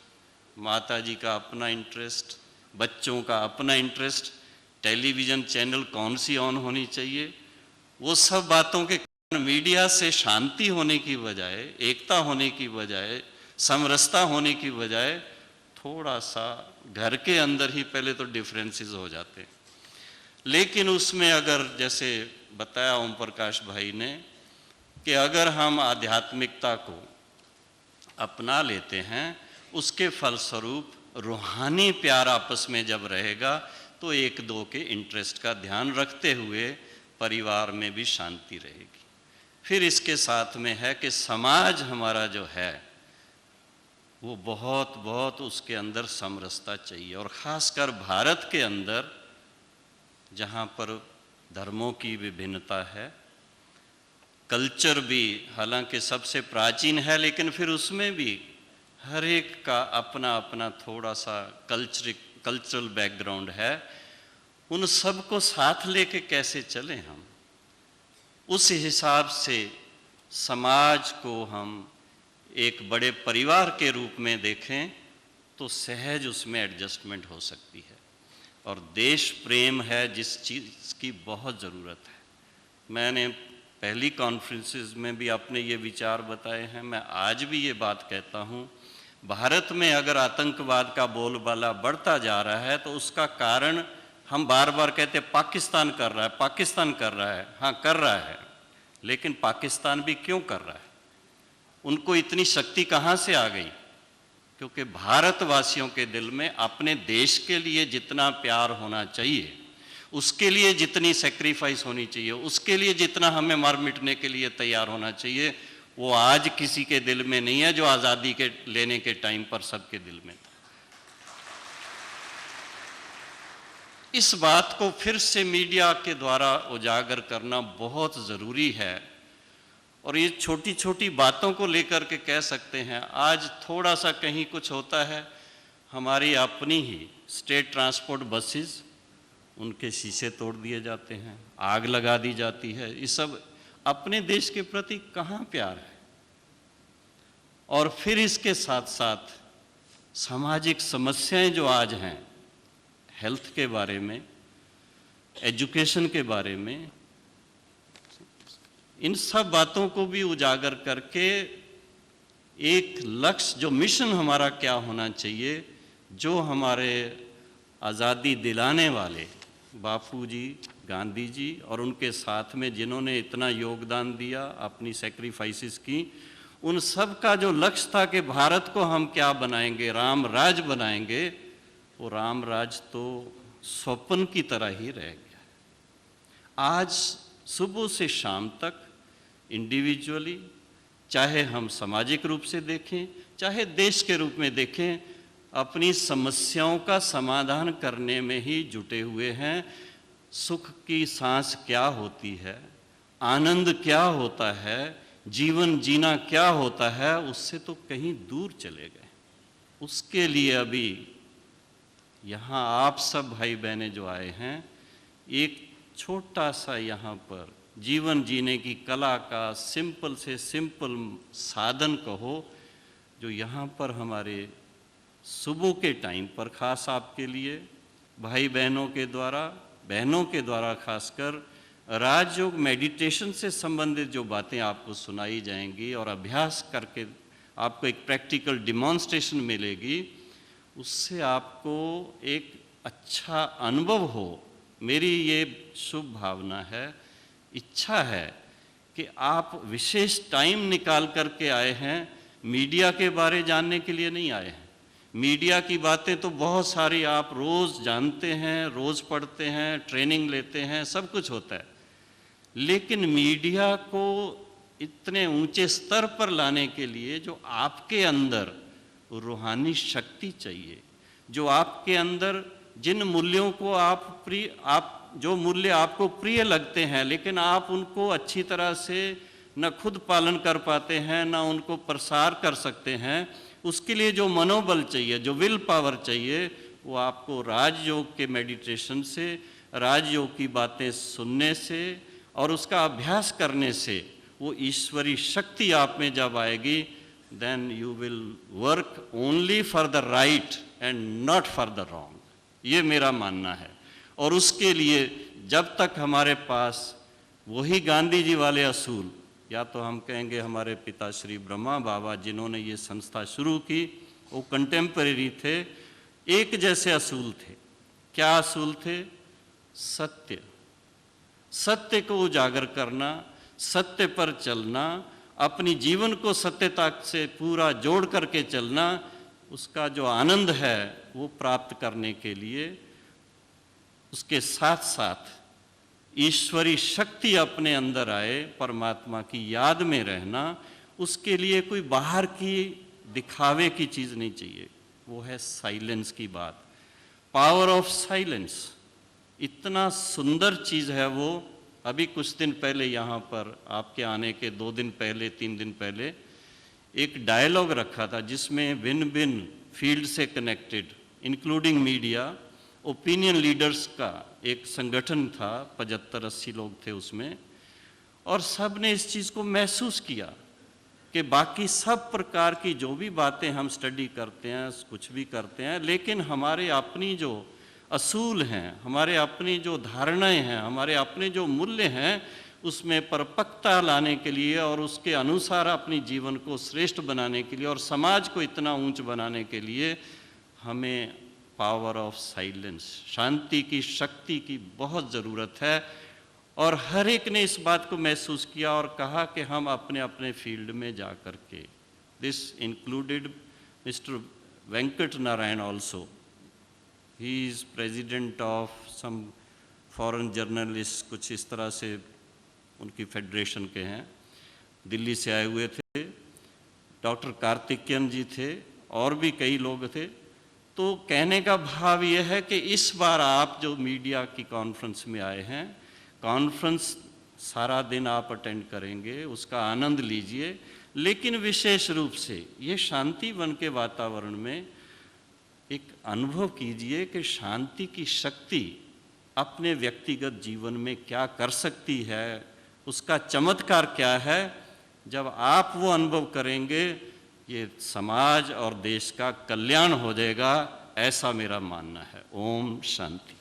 माताजी का अपना इंटरेस्ट, बच्चों का अपना इंटरेस्ट, टेलीविज़न चैनल कौन सी ऑन होनी चाहिए, वो सब बातों के कारण मीडिया से शांति होने की बजाय, एकता होने की बजाय, समरसता होने की बजाय थोड़ा सा घर के अंदर ही पहले तो डिफरेंसेस हो जाते हैं। लेकिन उसमें अगर, जैसे बताया ओम प्रकाश भाई ने, कि अगर हम आध्यात्मिकता को अपना लेते हैं, उसके फलस्वरूप रूहानी प्यार आपस में जब रहेगा तो एक दो के इंटरेस्ट का ध्यान रखते हुए परिवार में भी शांति रहेगी। फिर इसके साथ में है कि समाज हमारा जो है वो बहुत बहुत उसके अंदर समरसता चाहिए, और ख़ासकर भारत के अंदर जहाँ पर धर्मों की विभिन्नता है, कल्चर भी हालांकि सबसे प्राचीन है, लेकिन फिर उसमें भी हर एक का अपना अपना थोड़ा सा कल्चरल बैकग्राउंड है। उन सब को साथ लेके कैसे चलें हम, उस हिसाब से समाज को हम एक बड़े परिवार के रूप में देखें तो सहज उसमें एडजस्टमेंट हो सकती है। और देश प्रेम है जिस चीज़ की बहुत ज़रूरत है। मैंने पहली कॉन्फ्रेंसेस में भी अपने ये विचार बताए हैं, मैं आज भी ये बात कहता हूँ, भारत में अगर आतंकवाद का बोलबाला बढ़ता जा रहा है तो उसका कारण हम बार बार कहते हैं पाकिस्तान कर रहा है, पाकिस्तान कर रहा है। हाँ, कर रहा है, लेकिन पाकिस्तान भी क्यों कर रहा है? उनको इतनी शक्ति कहाँ से आ गई? क्योंकि भारतवासियों के दिल में अपने देश के लिए जितना प्यार होना चाहिए, उसके लिए जितनी सेक्रीफाइस होनी चाहिए, उसके लिए जितना हमें मर मिटने के लिए तैयार होना चाहिए, वो आज किसी के दिल में नहीं है जो आज़ादी के लेने के टाइम पर सबके दिल में था। इस बात को फिर से मीडिया के द्वारा उजागर करना बहुत ज़रूरी है। और ये छोटी छोटी बातों को लेकर के कह सकते हैं, आज थोड़ा सा कहीं कुछ होता है, हमारी अपनी ही स्टेट ट्रांसपोर्ट बसेस, उनके शीशे तोड़ दिए जाते हैं, आग लगा दी जाती है। ये सब अपने देश के प्रति कहाँ प्यार है? और फिर इसके साथ साथ सामाजिक समस्याएं जो आज हैं, हेल्थ के बारे में, एजुकेशन के बारे में, इन सब बातों को भी उजागर करके एक लक्ष्य, जो मिशन हमारा क्या होना चाहिए, जो हमारे आज़ादी दिलाने वाले बापू जी, गांधी जी और उनके साथ में जिन्होंने इतना योगदान दिया, अपनी सेक्रीफाइसेस की, उन सब का जो लक्ष्य था कि भारत को हम क्या बनाएंगे, राम राज बनाएंगे, वो राम राज तो स्वप्न की तरह ही रह गया। आज सुबह से शाम तक इंडिविजुअली, चाहे हम सामाजिक रूप से देखें, चाहे देश के रूप में देखें, अपनी समस्याओं का समाधान करने में ही जुटे हुए हैं। सुख की सांस क्या होती है, आनंद क्या होता है, जीवन जीना क्या होता है, उससे तो कहीं दूर चले गए। उसके लिए अभी यहाँ आप सब भाई बहनें जो आए हैं, एक छोटा सा यहाँ पर जीवन जीने की कला का सिंपल से सिंपल साधन कहो, जो यहाँ पर हमारे सुबह के टाइम पर खास आपके लिए भाई बहनों के द्वारा खासकर राजयोग मेडिटेशन से संबंधित जो बातें आपको सुनाई जाएंगी और अभ्यास करके आपको एक प्रैक्टिकल डिमॉन्स्ट्रेशन मिलेगी, उससे आपको एक अच्छा अनुभव हो। मेरी ये शुभ भावना है, इच्छा है कि आप विशेष टाइम निकाल करके आए हैं, मीडिया के बारे जानने के लिए नहीं आए हैं, मीडिया की बातें तो बहुत सारी आप रोज़ जानते हैं, रोज़ पढ़ते हैं, ट्रेनिंग लेते हैं, सब कुछ होता है, लेकिन मीडिया को इतने ऊंचे स्तर पर लाने के लिए जो आपके अंदर रूहानी शक्ति चाहिए, जो आपके अंदर जिन मूल्यों को आप जो मूल्य आपको प्रिय लगते हैं लेकिन आप उनको अच्छी तरह से न खुद पालन कर पाते हैं, न उनको प्रसार कर सकते हैं, उसके लिए जो मनोबल चाहिए, जो विल पावर चाहिए, वो आपको राजयोग के मेडिटेशन से, राजयोग की बातें सुनने से और उसका अभ्यास करने से वो ईश्वरी शक्ति आप में जब आएगी, then you will work only for the right and not for the wrong. ये मेरा मानना है। और उसके लिए जब तक हमारे पास वही गांधी जी वाले असूल, या तो हम कहेंगे हमारे पिता श्री ब्रह्मा बाबा जिन्होंने ये संस्था शुरू की, वो कंटेम्परेरी थे, एक जैसे असूल थे। क्या असूल थे? सत्य, सत्य को उजागर करना, सत्य पर चलना, अपनी जीवन को सत्यता से पूरा जोड़ करके चलना, उसका जो आनंद है वो प्राप्त करने के लिए उसके साथ साथ ईश्वरी शक्ति अपने अंदर आए, परमात्मा की याद में रहना, उसके लिए कोई बाहर की दिखावे की चीज़ नहीं चाहिए। वो है साइलेंस की बात, पावर ऑफ साइलेंस। इतना सुंदर चीज़ है वो। अभी कुछ दिन पहले यहाँ पर आपके आने के 2 दिन पहले 3 दिन पहले एक डायलॉग रखा था जिसमें भिन्न भिन्न फील्ड से connected including media, opinion leaders का एक संगठन था, 75-80 लोग थे उसमें, और सब ने इस चीज़ को महसूस किया कि बाकी सब प्रकार की जो भी बातें हम स्टडी करते हैं, कुछ भी करते हैं, लेकिन हमारे अपनी जो असूल हैं, हमारे अपनी जो धारणाएं हैं, हमारे अपने जो मूल्य हैं, उसमें परिपक्वता लाने के लिए और उसके अनुसार अपनी जीवन को श्रेष्ठ बनाने के लिए और समाज को इतना ऊंच बनाने के लिए हमें पावर ऑफ साइलेंस, शांति की शक्ति की बहुत ज़रूरत है। और हर एक ने इस बात को महसूस किया और कहा कि हम अपने अपने फील्ड में जा कर के, this included mister Venkat Narayan also, he is president of some foreign journalist, कुछ इस तरह से उनकी फेडरेशन के हैं, दिल्ली से आए हुए थे। डॉक्टर कार्तिकेयन जी थे और भी कई लोग थे। तो कहने का भाव यह है कि इस बार आप जो मीडिया की कॉन्फ्रेंस में आए हैं, कॉन्फ्रेंस सारा दिन आप अटेंड करेंगे, उसका आनंद लीजिए, लेकिन विशेष रूप से ये शांति वन के वातावरण में एक अनुभव कीजिए कि शांति की शक्ति अपने व्यक्तिगत जीवन में क्या कर सकती है, उसका चमत्कार क्या है। जब आप वो अनुभव करेंगे, ये समाज और देश का कल्याण हो जाएगा, ऐसा मेरा मानना है। ओम शांति।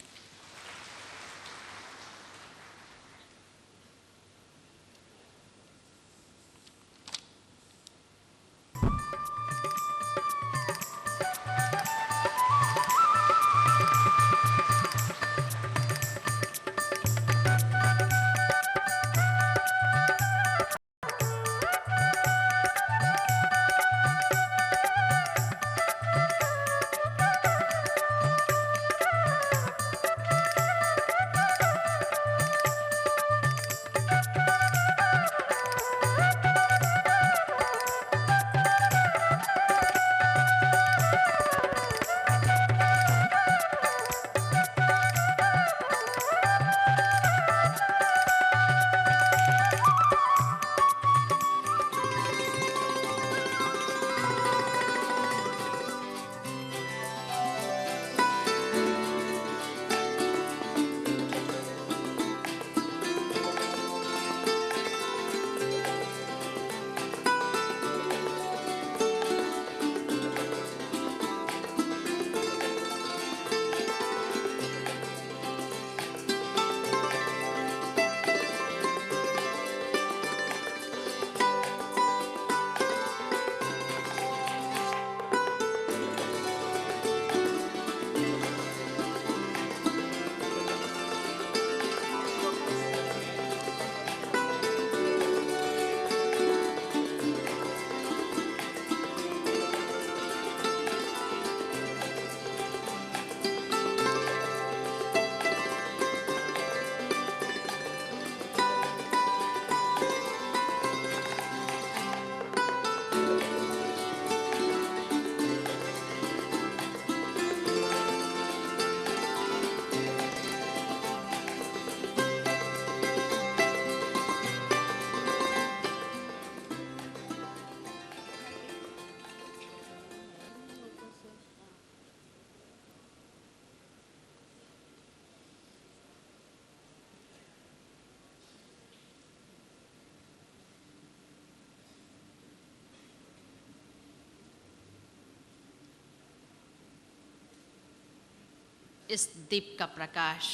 इस दीप का प्रकाश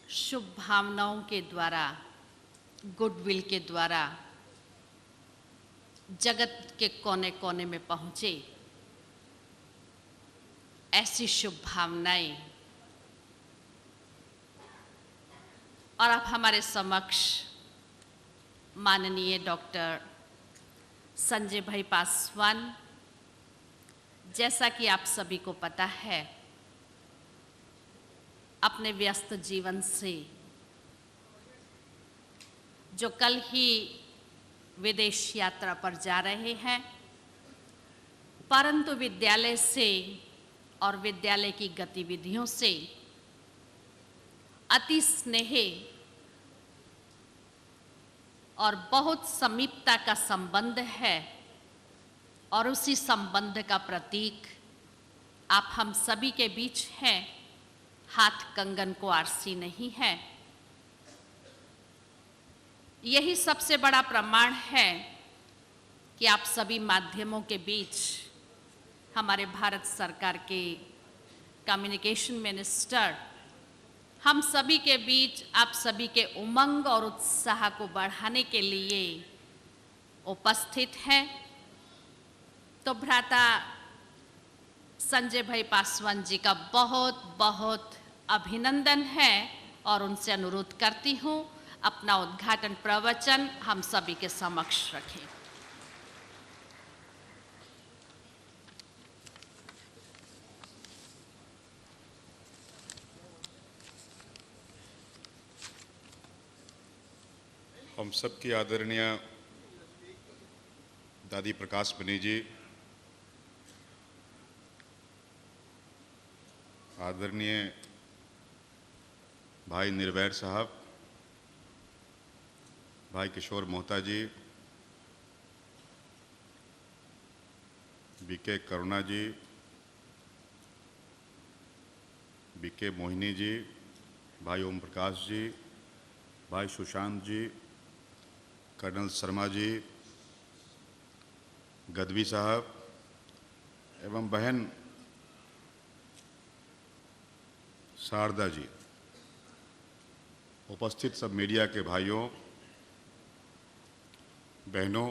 शुभ भावनाओं के द्वारा, गुडविल के द्वारा जगत के कोने कोने में पहुंचे, ऐसी शुभ भावनाएं। और अब हमारे समक्ष माननीय डॉक्टर संजय भाई पासवान, जैसा कि आप सभी को पता है, अपने व्यस्त जीवन से जो कल ही विदेश यात्रा पर जा रहे हैं, परंतु विद्यालय से और विद्यालय की गतिविधियों से अति स्नेह और बहुत समीपता का संबंध है, और उसी संबंध का प्रतीक आप हम सभी के बीच हैं। हाथ कंगन को आरसी नहीं है। यही सबसे बड़ा प्रमाण है कि आप सभी माध्यमों के बीच हमारे भारत सरकार के कम्युनिकेशन मिनिस्टर हम सभी के बीच आप सभी के उमंग और उत्साह को बढ़ाने के लिए उपस्थित हैं। तो भ्राता संजय भाई पासवान जी का बहुत बहुत अभिनंदन है और उनसे अनुरोध करती हूँ अपना उद्घाटन प्रवचन हम सभी के समक्ष रखें। हम सबकी आदरणीय दादी प्रकाश बनी जी, आदरणीय भाई निर्वैर साहब, भाई किशोर मोहता जी, बीके करुणा जी, बीके मोहिनी जी, भाई ओम प्रकाश जी, भाई सुशांत जी, कर्नल शर्मा जी, गदवी साहब एवं बहन शारदा जी, उपस्थित सब मीडिया के भाइयों बहनों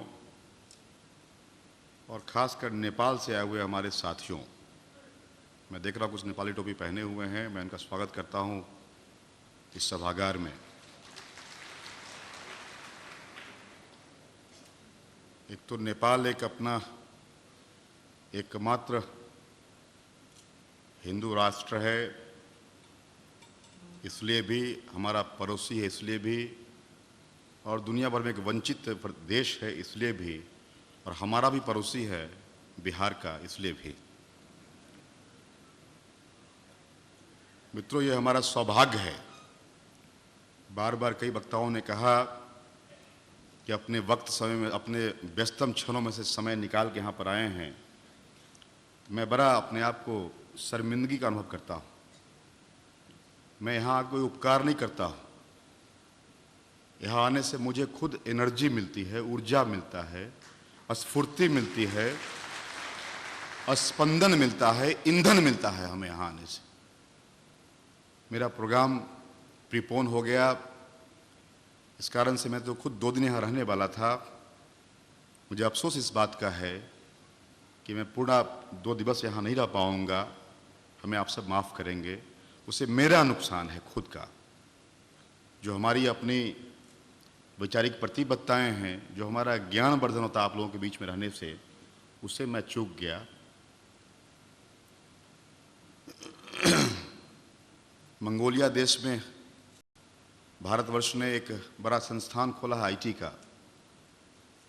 और खासकर नेपाल से आए हुए हमारे साथियों, मैं देख रहा हूँ कुछ नेपाली टोपी पहने हुए हैं, मैं उनका स्वागत करता हूँ इस सभागार में। एक तो नेपाल एक अपना एकमात्र हिंदू राष्ट्र है, इसलिए भी हमारा पड़ोसी है, इसलिए भी, और दुनिया भर में एक वंचित देश है इसलिए भी, और हमारा भी पड़ोसी है बिहार का इसलिए भी। मित्रों, ये हमारा सौभाग्य है। बार बार कई वक्ताओं ने कहा कि अपने वक्त समय में, अपने व्यस्तम क्षणों में से समय निकाल के यहाँ पर आए हैं। मैं बड़ा अपने आप को शर्मिंदगी का अनुभव करता हूँ। मैं यहाँ कोई उपकार नहीं करता हूँ। यहाँ आने से मुझे खुद एनर्जी मिलती है, ऊर्जा मिलता है, स्फूर्ति मिलती है, स्पंदन मिलता है, ईंधन मिलता है हमें यहाँ आने से। मेरा प्रोग्राम प्रीपोन हो गया, इस कारण से मैं तो खुद 2 दिन यहाँ रहने वाला था। मुझे अफसोस इस बात का है कि मैं पूरा 2 दिवस यहाँ नहीं रह पाऊँगा। हमें आप सब माफ़ करेंगे, उसे मेरा नुकसान है खुद का। जो हमारी अपनी वैचारिक प्रतिबद्धताएँ हैं, जो हमारा ज्ञान वर्धन होता है आप लोगों के बीच में रहने से, उससे मैं चूक गया। मंगोलिया देश में भारतवर्ष ने एक बड़ा संस्थान खोला है आईटी का।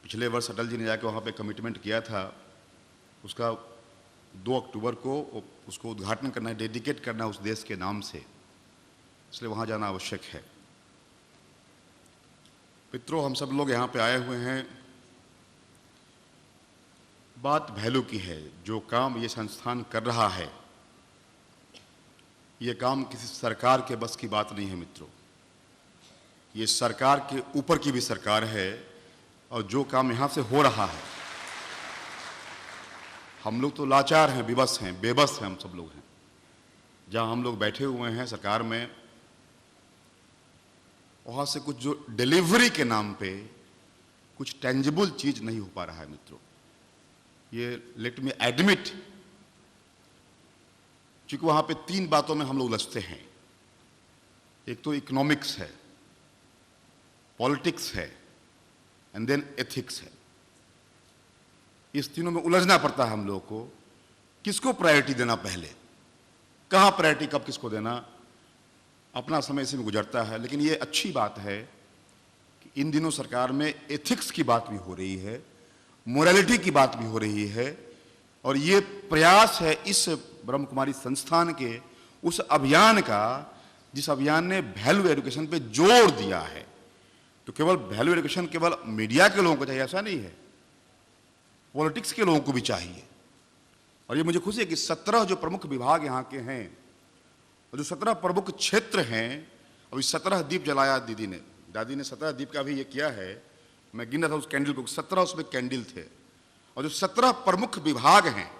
पिछले वर्ष अटल जी ने जाकर वहाँ पे कमिटमेंट किया था, उसका 2 अक्टूबर को उसको उद्घाटन करना है, डेडिकेट करना है उस देश के नाम से, इसलिए वहाँ जाना आवश्यक है। मित्रों, हम सब लोग यहाँ पे आए हुए हैं, बात वैल्यू की है। जो काम ये संस्थान कर रहा है, ये काम किसी सरकार के बस की बात नहीं है मित्रों। ये सरकार के ऊपर की भी सरकार है, और जो काम यहाँ से हो रहा है, हम लोग तो लाचार हैं, विवश हैं, बेबस हैं, हम सब लोग हैं। जहां हम लोग बैठे हुए हैं सरकार में, वहां से कुछ जो डिलीवरी के नाम पे कुछ टेंजिबल चीज नहीं हो पा रहा है मित्रों। ये लेट मी एडमिट, क्योंकि वहां पे 3 बातों में हम लोग उलझते हैं। एक तो इकोनॉमिक्स है, पॉलिटिक्स है, एंड देन एथिक्स है। इस तीनों में उलझना पड़ता है हम लोगों को। किसको प्रायोरिटी देना पहले, कहां प्रायोरिटी, कब किसको देना, अपना समय इसी में गुजरता है। लेकिन ये अच्छी बात है कि इन दिनों सरकार में एथिक्स की बात भी हो रही है, मोरालिटी की बात भी हो रही है, और ये प्रयास है इस ब्रह्म कुमारी संस्थान के उस अभियान का जिस अभियान ने वैल्यू एजुकेशन पे जोर दिया है। तो केवल वैल्यू एजुकेशन केवल मीडिया के लोगों को चाहिए ऐसा नहीं है, पॉलिटिक्स के लोगों को भी चाहिए। और ये मुझे खुशी है कि 17 जो प्रमुख विभाग यहाँ के हैं और जो 17 प्रमुख क्षेत्र हैं, अभी 17 दीप जलाया दादी ने 17 दीप का भी ये किया है। मैं गिन रहा था उस कैंडल को, 17 उसमें कैंडल थे। और जो 17 प्रमुख विभाग हैं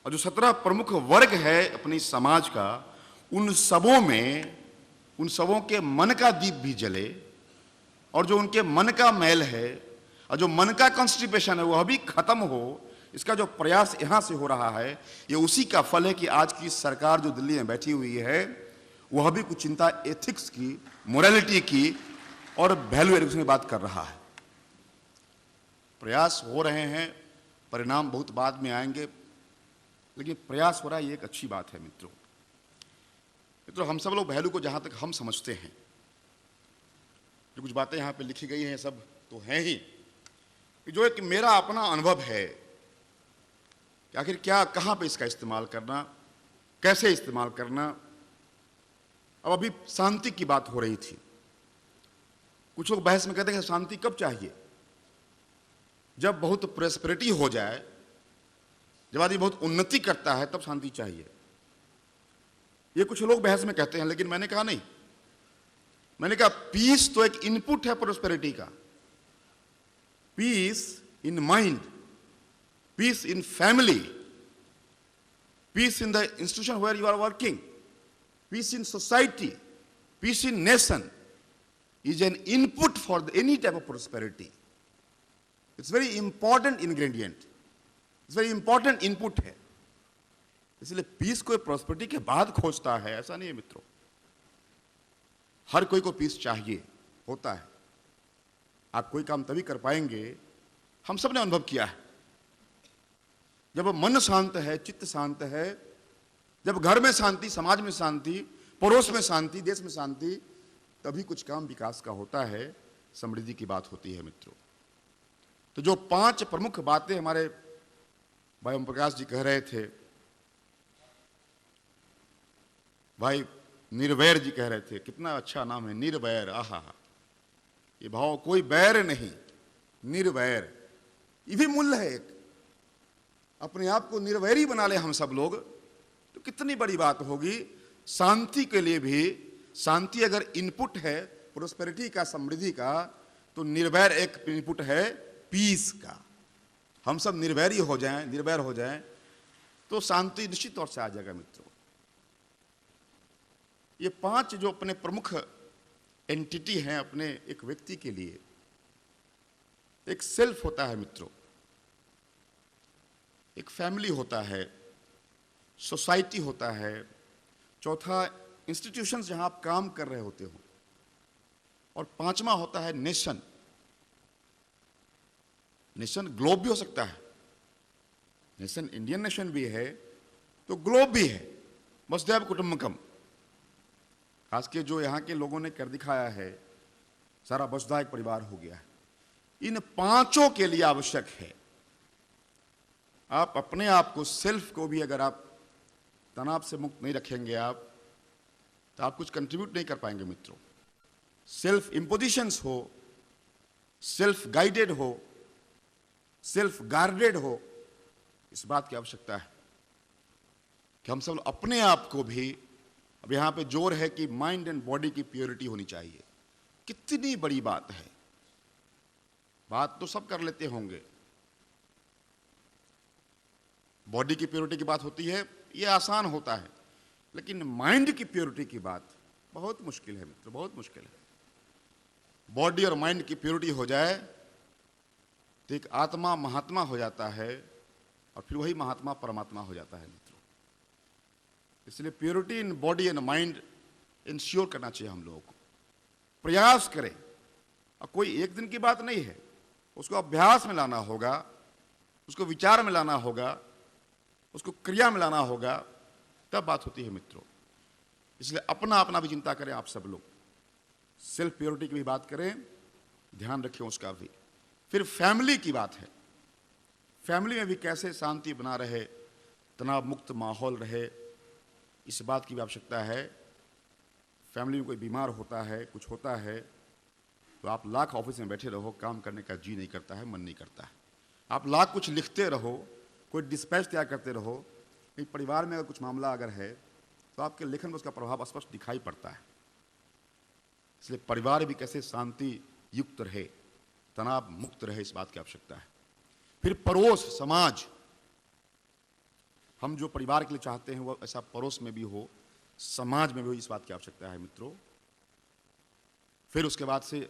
और जो 17 प्रमुख वर्ग है अपनी समाज का, उन सबों के मन का दीप भी जले, और जो उनके मन का मैल है और जो मन का कॉन्स्टिपेशन है वह भी खत्म हो। इसका जो प्रयास यहां से हो रहा है, ये उसी का फल है कि आज की सरकार जो दिल्ली में बैठी हुई है वह भी कुछ चिंता एथिक्स की, मोरालिटी की और वैल्यू एजुकेशन की बात कर रहा है। प्रयास हो रहे हैं, परिणाम बहुत बाद में आएंगे, लेकिन प्रयास हो रहा है, ये एक अच्छी बात है मित्रों। हम सब लोग वैल्यू को जहां तक हम समझते हैं, जो कुछ बातें यहां पे लिखी गई हैं सब तो हैं ही, जो एक मेरा अपना अनुभव है कि आखिर क्या, कहां पे इसका इस्तेमाल करना, कैसे इस्तेमाल करना। अब अभी शांति की बात हो रही थी, कुछ लोग बहस में कहते हैं शांति कब चाहिए, जब बहुत प्रोस्पेरिटी हो जाए, जब आदमी बहुत उन्नति करता है तब शांति चाहिए। ये कुछ लोग बहस में कहते हैं, लेकिन मैंने कहा नहीं। मैंने कहा पीस तो एक इनपुट है प्रोस्पेरिटी का। Peace in mind, peace in family, peace in the institution where you are working, peace in society, peace in nation is an input for any type of prosperity. It's very important ingredient. It's very important input है। इसलिए piece कोई prosperity के बाद खोजता है ऐसा नहीं है मित्रों। हर कोई को पीस चाहिए, होता है। आप कोई काम तभी कर पाएंगे, हम सब ने अनुभव किया है, जब मन शांत है, चित्त शांत है, जब घर में शांति, समाज में शांति, पड़ोस में शांति, देश में शांति, तभी कुछ काम विकास का होता है, समृद्धि की बात होती है मित्रों। तो जो 5 प्रमुख बातें हमारे भाई ओम प्रकाश जी कह रहे थे, भाई निर्वैर जी कह रहे थे, कितना अच्छा नाम है निर्वैर। आहा, ये भाव कोई बैर नहीं, निर्वैर, ये भी मूल्य है एक। अपने आप को निर्वैरी बना ले हम सब लोग तो कितनी बड़ी बात होगी। शांति के लिए भी, शांति अगर इनपुट है प्रोस्पेरिटी का, समृद्धि का, तो निर्वैर एक इनपुट है पीस का। हम सब निर्वैरी हो जाएं, निर्वैर हो जाएं तो शांति निश्चित तौर से आ जाएगा मित्रों। ये 5 जो अपने प्रमुख एंटिटी हैं अपने एक व्यक्ति के लिए, एक सेल्फ होता है मित्रों, एक फैमिली होता है, सोसाइटी होता है, चौथा इंस्टीट्यूशंस जहां आप काम कर रहे होते हो, और 5वां होता है नेशन। नेशन ग्लोब भी हो सकता है, नेशन इंडियन नेशन भी है तो ग्लोब भी है। वसुधैव कुटुंबकम, खासकर जो यहाँ के लोगों ने कर दिखाया है, सारा वसुधा एक परिवार हो गया है। इन 5 के लिए आवश्यक है, आप अपने आप को, सेल्फ को भी अगर आप तनाव से मुक्त नहीं रखेंगे आप, तो आप कुछ कंट्रीब्यूट नहीं कर पाएंगे मित्रों। सेल्फ इम्पोजिशंस हो, सेल्फ गाइडेड हो, सेल्फ गार्डेड हो, इस बात की आवश्यकता है कि हम सब अपने आप को भी, अब यहां पे जोर है कि माइंड एंड बॉडी की प्योरिटी होनी चाहिए। कितनी बड़ी बात है, बात तो सब कर लेते होंगे, बॉडी की प्योरिटी की बात होती है, ये आसान होता है, लेकिन माइंड की प्योरिटी की बात बहुत मुश्किल है मित्रों, बहुत मुश्किल है। बॉडी और माइंड की प्योरिटी हो जाए तो एक आत्मा महात्मा हो जाता है, और फिर वही महात्मा परमात्मा हो जाता है मित्रों। इसलिए purity in body and mind ensure करना चाहिए हम लोगों को। प्रयास करें, और कोई एक दिन की बात नहीं है, उसको अभ्यास में लाना होगा, उसको विचार में लाना होगा, उसको क्रिया में लाना होगा, तब बात होती है मित्रों। इसलिए अपना अपना भी चिंता करें आप सब लोग, सेल्फ प्योरिटी की भी बात करें, ध्यान रखें उसका भी। फिर फैमिली की बात है, फैमिली में भी कैसे शांति बना रहे, तनाव मुक्त माहौल रहे, इस बात की भी आवश्यकता है। फैमिली में कोई बीमार होता है, कुछ होता है, तो आप लाख ऑफिस में बैठे रहो, काम करने का जी नहीं करता है, मन नहीं करता है। आप लाख कुछ लिखते रहो, कोई डिस्पैच तैयार करते रहो, लेकिन परिवार में अगर कुछ मामला अगर है तो आपके लेखन में उसका प्रभाव स्पष्ट दिखाई पड़ता है। इसलिए परिवार भी कैसे शांति युक्त रहे, तनाव मुक्त रहे, इस बात की आवश्यकता है। फिर पड़ोस समाज, हम जो परिवार के लिए चाहते हैं वो ऐसा पड़ोस में भी हो, समाज में भी हो, इस बात की आवश्यकता है मित्रों। फिर उसके बाद से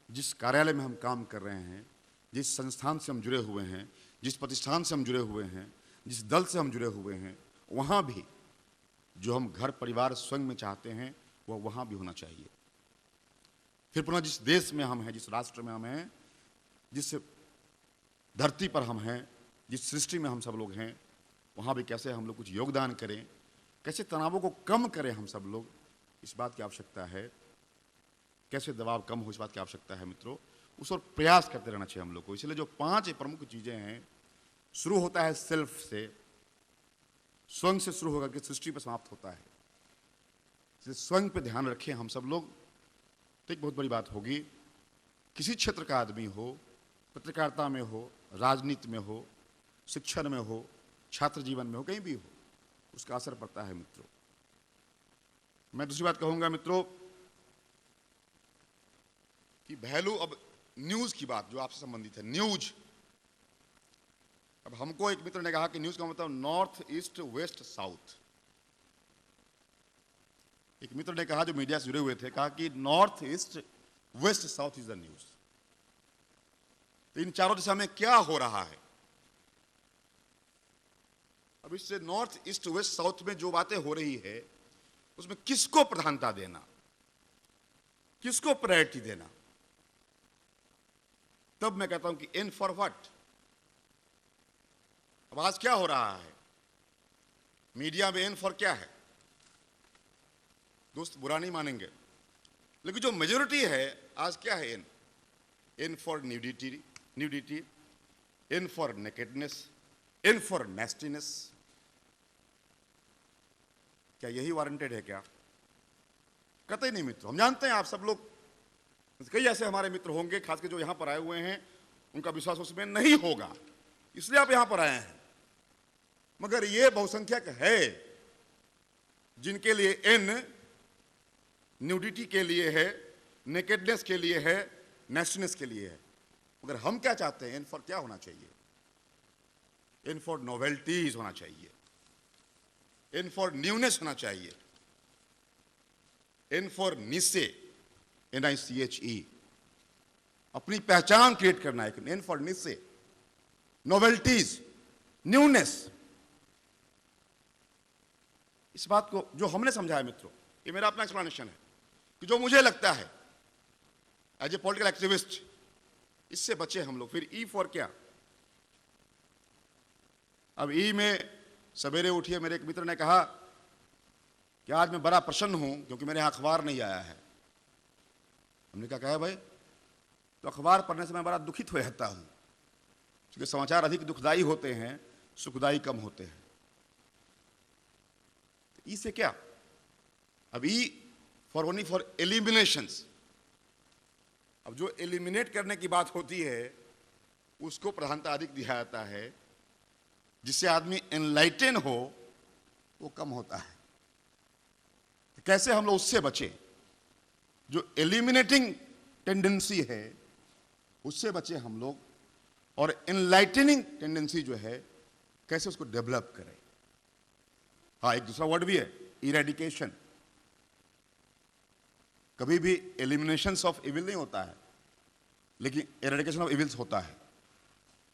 जिस कार्यालय में हम काम कर रहे हैं, जिस संस्थान से हम जुड़े हुए हैं, जिस प्रतिष्ठान से हम जुड़े हुए हैं, जिस दल से हम जुड़े हुए हैं, वहाँ भी जो हम घर परिवार स्वयं में चाहते हैं वह वहाँ भी होना चाहिए। फिर पुनः जिस देश में हम हैं, जिस राष्ट्र में हम हैं, जिस धरती पर हम हैं, जिस सृष्टि में हम सब लोग हैं, वहाँ भी कैसे हम लोग कुछ योगदान करें, कैसे तनावों को कम करें हम सब लोग, इस बात की आवश्यकता है। कैसे दबाव कम हो, इस बात की आवश्यकता है मित्रों। उस और प्रयास करते रहना चाहिए हम लोग को। इसलिए जो 5 प्रमुख चीज़ें हैं, शुरू होता है सेल्फ से, स्वयं से शुरू होकर के सृष्टि पर समाप्त होता है। इसलिए स्वयं पे ध्यान रखें हम सब लोग, तो एक बहुत बड़ी बात होगी। किसी क्षेत्र का आदमी हो, पत्रकारिता में हो, राजनीति में हो, शिक्षण में हो, छात्र जीवन में हो, कहीं भी हो, उसका असर पड़ता है मित्रों। मैं दूसरी बात कहूँगा मित्रों कि वैल्यू, अब न्यूज़ की बात जो आपसे संबंधित है, न्यूज़। अब हमको एक मित्र ने कहा कि न्यूज़ का मतलब नॉर्थ ईस्ट वेस्ट साउथ। एक मित्र ने कहा जो मीडिया से जुड़े हुए थे, कहा कि north east west south is the news. तो इन चारों दिशा में क्या हो रहा है? अब इससे नॉर्थ ईस्ट वेस्ट साउथ में जो बातें हो रही है, उसमें किसको प्रधानता देना, किसको प्रायोरिटी देना? तब मैं कहता हूं कि इन फॉर व्हाट। अब आज क्या हो रहा है मीडिया में, इन फॉर क्या है? दोस्त बुरा नहीं मानेंगे, लेकिन जो मेजोरिटी है आज क्या है? In for nudity, in for nakedness, in for nastiness. क्या यही वारंटेड है क्या? कतई नहीं मित्र। हम जानते हैं आप सब लोग, कई ऐसे हमारे मित्र होंगे, खासकर जो यहां पर आए हुए हैं, उनका विश्वास उसमें नहीं होगा, इसलिए आप यहां पर आए हैं। मगर ये बहुसंख्यक है जिनके लिए इन न्यूडिटी के लिए है, नेकेडनेस के लिए है, नेशनेस के लिए है। मगर हम क्या चाहते हैं? इन फॉर क्या होना चाहिए? इन फॉर नोवेल्टीज होना चाहिए, इन फॉर न्यूनेस होना चाहिए, इन फॉर निसे, NICHE, अपनी पहचान क्रिएट करना है। In for nice, novelties, newness. इस बात को जो हमने समझा है मित्रों, ये मेरा अपना एक्सप्लेनेशन है कि जो मुझे लगता है एज ए पॉलिटिकल एक्टिविस्ट, इससे बचे हम लोग। फिर ई फॉर क्या? अब ई में सवेरे उठिए, मेरे एक मित्र ने कहा कि आज मैं बड़ा प्रसन्न हूं क्योंकि मेरे यहां अखबार नहीं आया है। हमने कहा है भाई, तो अखबार पढ़ने से मैं बड़ा दुखित हो जाता हूं, क्योंकि समाचार अधिक दुखदायी होते हैं, सुखदायी कम होते हैं। ई से क्या? अब E for only for eliminations. अब जो एलिमिनेट करने की बात होती है उसको प्रधानता अधिक दिया जाता है, जिससे आदमी एनलाइटन हो वो कम होता है। तो कैसे हम लोग उससे बचें? जो एलिमिनेटिंग टेंडेंसी है उससे बचे हम लोग, और एनलाइटनिंग टेंडेंसी जो है कैसे उसको डेवलप करें। हाँ, एक दूसरा वर्ड भी है, इरेडिकेशन। कभी भी एलिमिनेशंस ऑफ इविल नहीं होता है, लेकिन इरेडिकेशन ऑफ इविल्स होता है।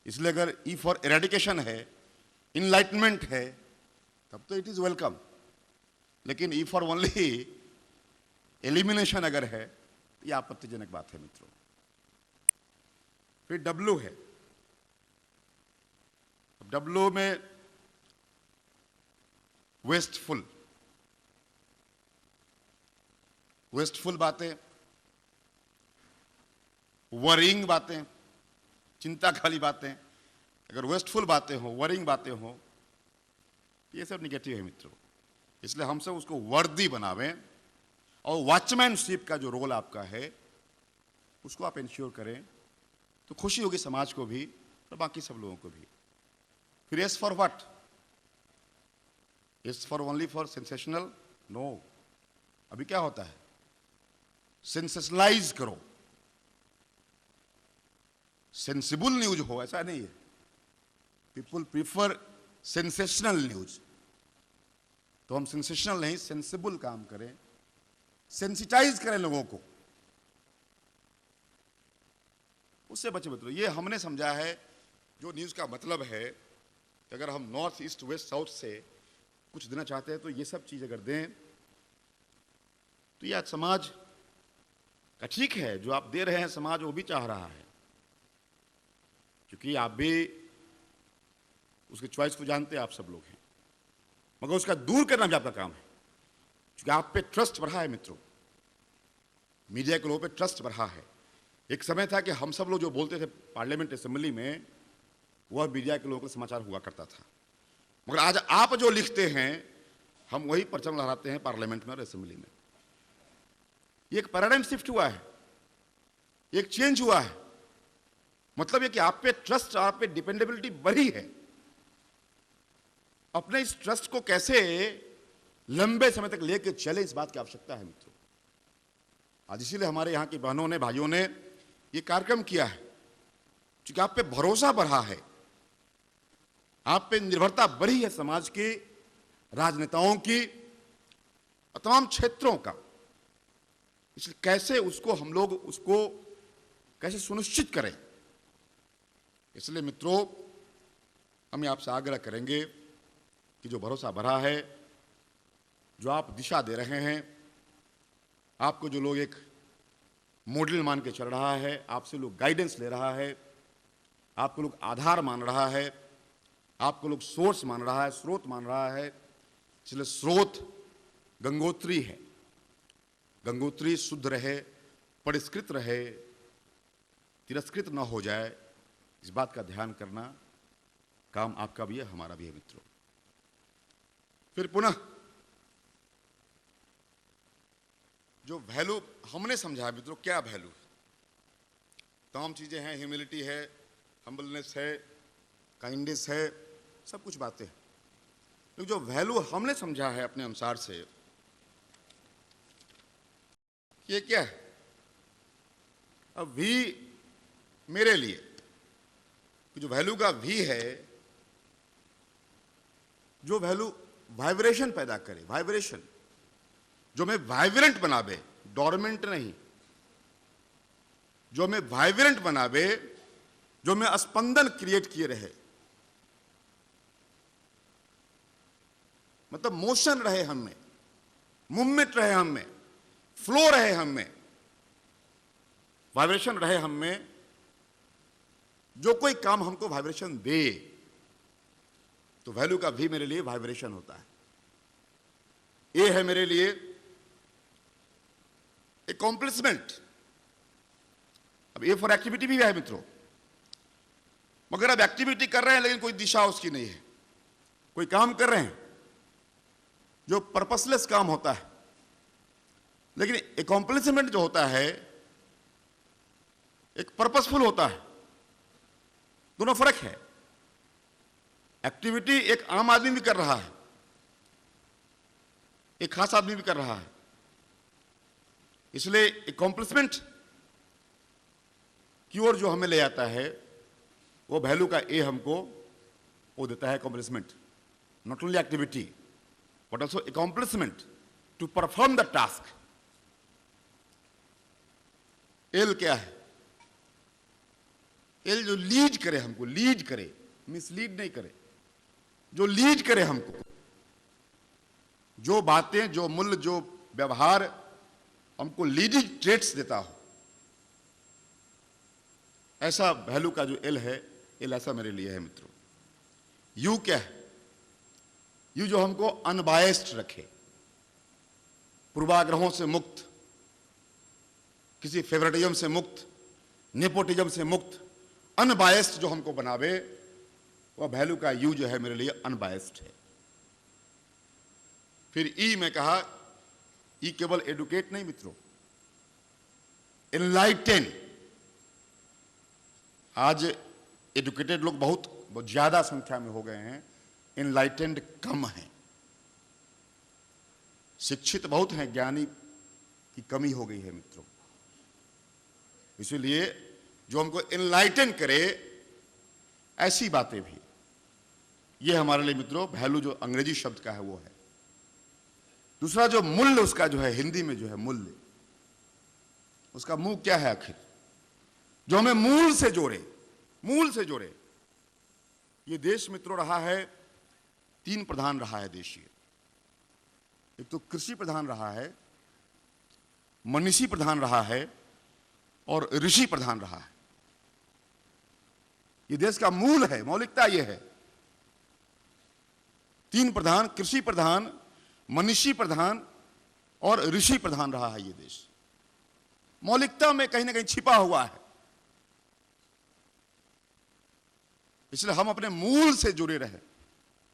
इसलिए अगर ई फॉर इरेडिकेशन है, इनलाइटमेंट है, तब तो इट इज वेलकम। लेकिन ई फॉर ओनली एलिमिनेशन अगर है, तो यह आपत्तिजनक बात है मित्रों। फिर डब्ल्यू है। डब्ल्यू में वेस्टफुल, वेस्टफुल बातें, वरिंग बातें, चिंता वाली बातें। अगर वेस्टफुल बातें हो, वरिंग बातें हो, ये सब निगेटिव है मित्रों। इसलिए हम सब उसको वर्दी बनावें, और वॉचमैनशिप का जो रोल आपका है उसको आप इंश्योर करें, तो खुशी होगी समाज को भी और बाकी सब लोगों को भी। फिर S for what? S for only for sensational? No. अभी क्या होता है, सेंसेशनलाइज करो, सेंसिबल न्यूज हो, ऐसा नहीं है। पीपल प्रीफर सेंसेशनल न्यूज, तो हम सेंसेशनल नहीं, सेंसिबल काम करें, सेंसिटाइज करें लोगों को, उससे बचे मित्रों। ये हमने समझा है जो न्यूज का मतलब है कि अगर हम नॉर्थ ईस्ट वेस्ट साउथ से कुछ देना चाहते हैं तो ये सब चीज अगर दें तो यह समाज का ठीक है। जो आप दे रहे हैं समाज वो भी चाह रहा है, क्योंकि आप भी उसकी चॉइस को जानते हैं, आप सब लोग हैं, मगर उसका दूर करना भी आपका काम है। क्योंकि आप पे ट्रस्ट बढ़ा है मित्रों, मीडिया के लोगों पे ट्रस्ट बढ़ा है। एक समय था कि हम सब लोग जो बोलते थे पार्लियामेंट असेंबली में, वह मीडिया के लोगों का समाचार हुआ करता था। मगर आज आप जो लिखते हैं, हम वही परचम लहराते हैं पार्लियामेंट में और असेंबली में। ये एक पैराडाइम शिफ्ट हुआ है, एक चेंज हुआ है। मतलब ये कि आप पे ट्रस्ट और आप पे डिपेंडेबिलिटी बढ़ी है। अपने इस ट्रस्ट को कैसे लंबे समय तक लेके चले, इस बात की आवश्यकता है मित्रों। आज इसीलिए हमारे यहाँ की बहनों ने, भाइयों ने ये कार्यक्रम किया है, क्योंकि आप पे भरोसा बढ़ा है, आप पे निर्भरता बढ़ी है समाज की, राजनेताओं की और तमाम क्षेत्रों का। इसलिए कैसे उसको हम लोग उसको कैसे सुनिश्चित करें, इसलिए मित्रों हम आपसे आग्रह करेंगे कि जो भरोसा बढ़ा है, जो आप दिशा दे रहे हैं, आपको जो लोग एक मॉडल मान के चल रहा है, आपसे लोग गाइडेंस ले रहा है, आपको लोग आधार मान रहा है, आपको लोग सोर्स मान रहा है, स्रोत मान रहा है। इसलिए स्रोत गंगोत्री है। गंगोत्री शुद्ध रहे, परिष्कृत रहे, तिरस्कृत न हो जाए, इस बात का ध्यान करना काम आपका भी है, हमारा भी है मित्रों। फिर पुनः जो वैल्यू हमने समझा है मित्रों, क्या वैल्यू है? तमाम चीजें हैं, ह्यूमिलिटी है, हम्बलनेस है, काइंडनेस है, सब कुछ बातें हैं। लेकिन जो वैल्यू हमने समझा है अपने अनुसार से, ये क्या है? अब वी मेरे लिए जो वैल्यू का वी है, जो वैल्यू वाइब्रेशन पैदा करे, वाइब्रेशन जो मैं वाइब्रेंट बनावे, डोरमेंट नहीं, जो मैं वाइब्रेंट बनावे, जो मैं स्पंदन क्रिएट किए रहे, मतलब मोशन रहे हम में, मूवमेंट रहे हम में, फ्लो रहे हम में, वाइब्रेशन रहे हम में। जो कोई काम हमको वाइब्रेशन दे, तो वैल्यू का भी मेरे लिए वाइब्रेशन होता है। ए है मेरे लिए अकॉम्प्लिशमेंट। अब ए फॉर एक्टिविटी भी है मित्रों, मगर अब एक्टिविटी कर रहे हैं लेकिन कोई दिशा उसकी नहीं है। कोई काम कर रहे हैं जो पर्पसलेस काम होता है, लेकिन अकॉम्प्लिशमेंट जो होता है एक पर्पसफुल होता है। दोनों फर्क है। एक्टिविटी एक आम आदमी भी कर रहा है, एक खास आदमी भी कर रहा है। इसलिए अकॉम्प्लिशमेंट की ओर जो हमें ले जाता है, वो वैल्यू का ए हमको वो देता है accomplishment, not only activity but also accomplishment to perform the task. L क्या है? एल जो लीड करे हमको, लीड करे, मिसलीड नहीं करे, जो लीड करे हमको, जो बातें, जो मूल्य, जो व्यवहार हमको लीडिंग ट्रेट्स देता हो, ऐसा वैल्यू का जो एल है, एल ऐसा मेरे लिए है मित्रों। यू क्या है? यू जो हमको अनबायस्ड रखे, पूर्वाग्रहों से मुक्त, किसी फेवरेटिज्म से मुक्त, नेपोटिज्म से मुक्त, अनबायस्ड जो हमको बनावे, वह वैल्यू का यू जो है मेरे लिए अनबायस्ड है। फिर ई में कहा, ई केवल एडुकेट नहीं मित्रों, एनलाइटन। आज एडुकेटेड लोग बहुत ज्यादा संख्या में हो गए हैं, एनलाइटेंड कम है। शिक्षित बहुत हैं, ज्ञानी की कमी हो गई है मित्रों। इसीलिए जो हमको एनलाइटन करे ऐसी बातें भी, ये हमारे लिए मित्रों वैल्यू जो अंग्रेजी शब्द का है वो है। दूसरा जो मूल्य उसका जो है, हिंदी में जो है मूल्य, उसका मुंह क्या है आखिर? जो हमें मूल से जोड़े, मूल से जोड़े। ये देश मित्रों रहा है, 3 प्रधान रहा है देश ये। एक तो कृषि प्रधान रहा है, मनीषी प्रधान रहा है और ऋषि प्रधान रहा है। ये देश का मूल है, मौलिकता ये है। 3 प्रधान, कृषि प्रधान, मनीषी प्रधान और ऋषि प्रधान रहा है ये देश। मौलिकता में कहीं ना कहीं छिपा हुआ है। इसलिए हम अपने मूल से जुड़े रहे।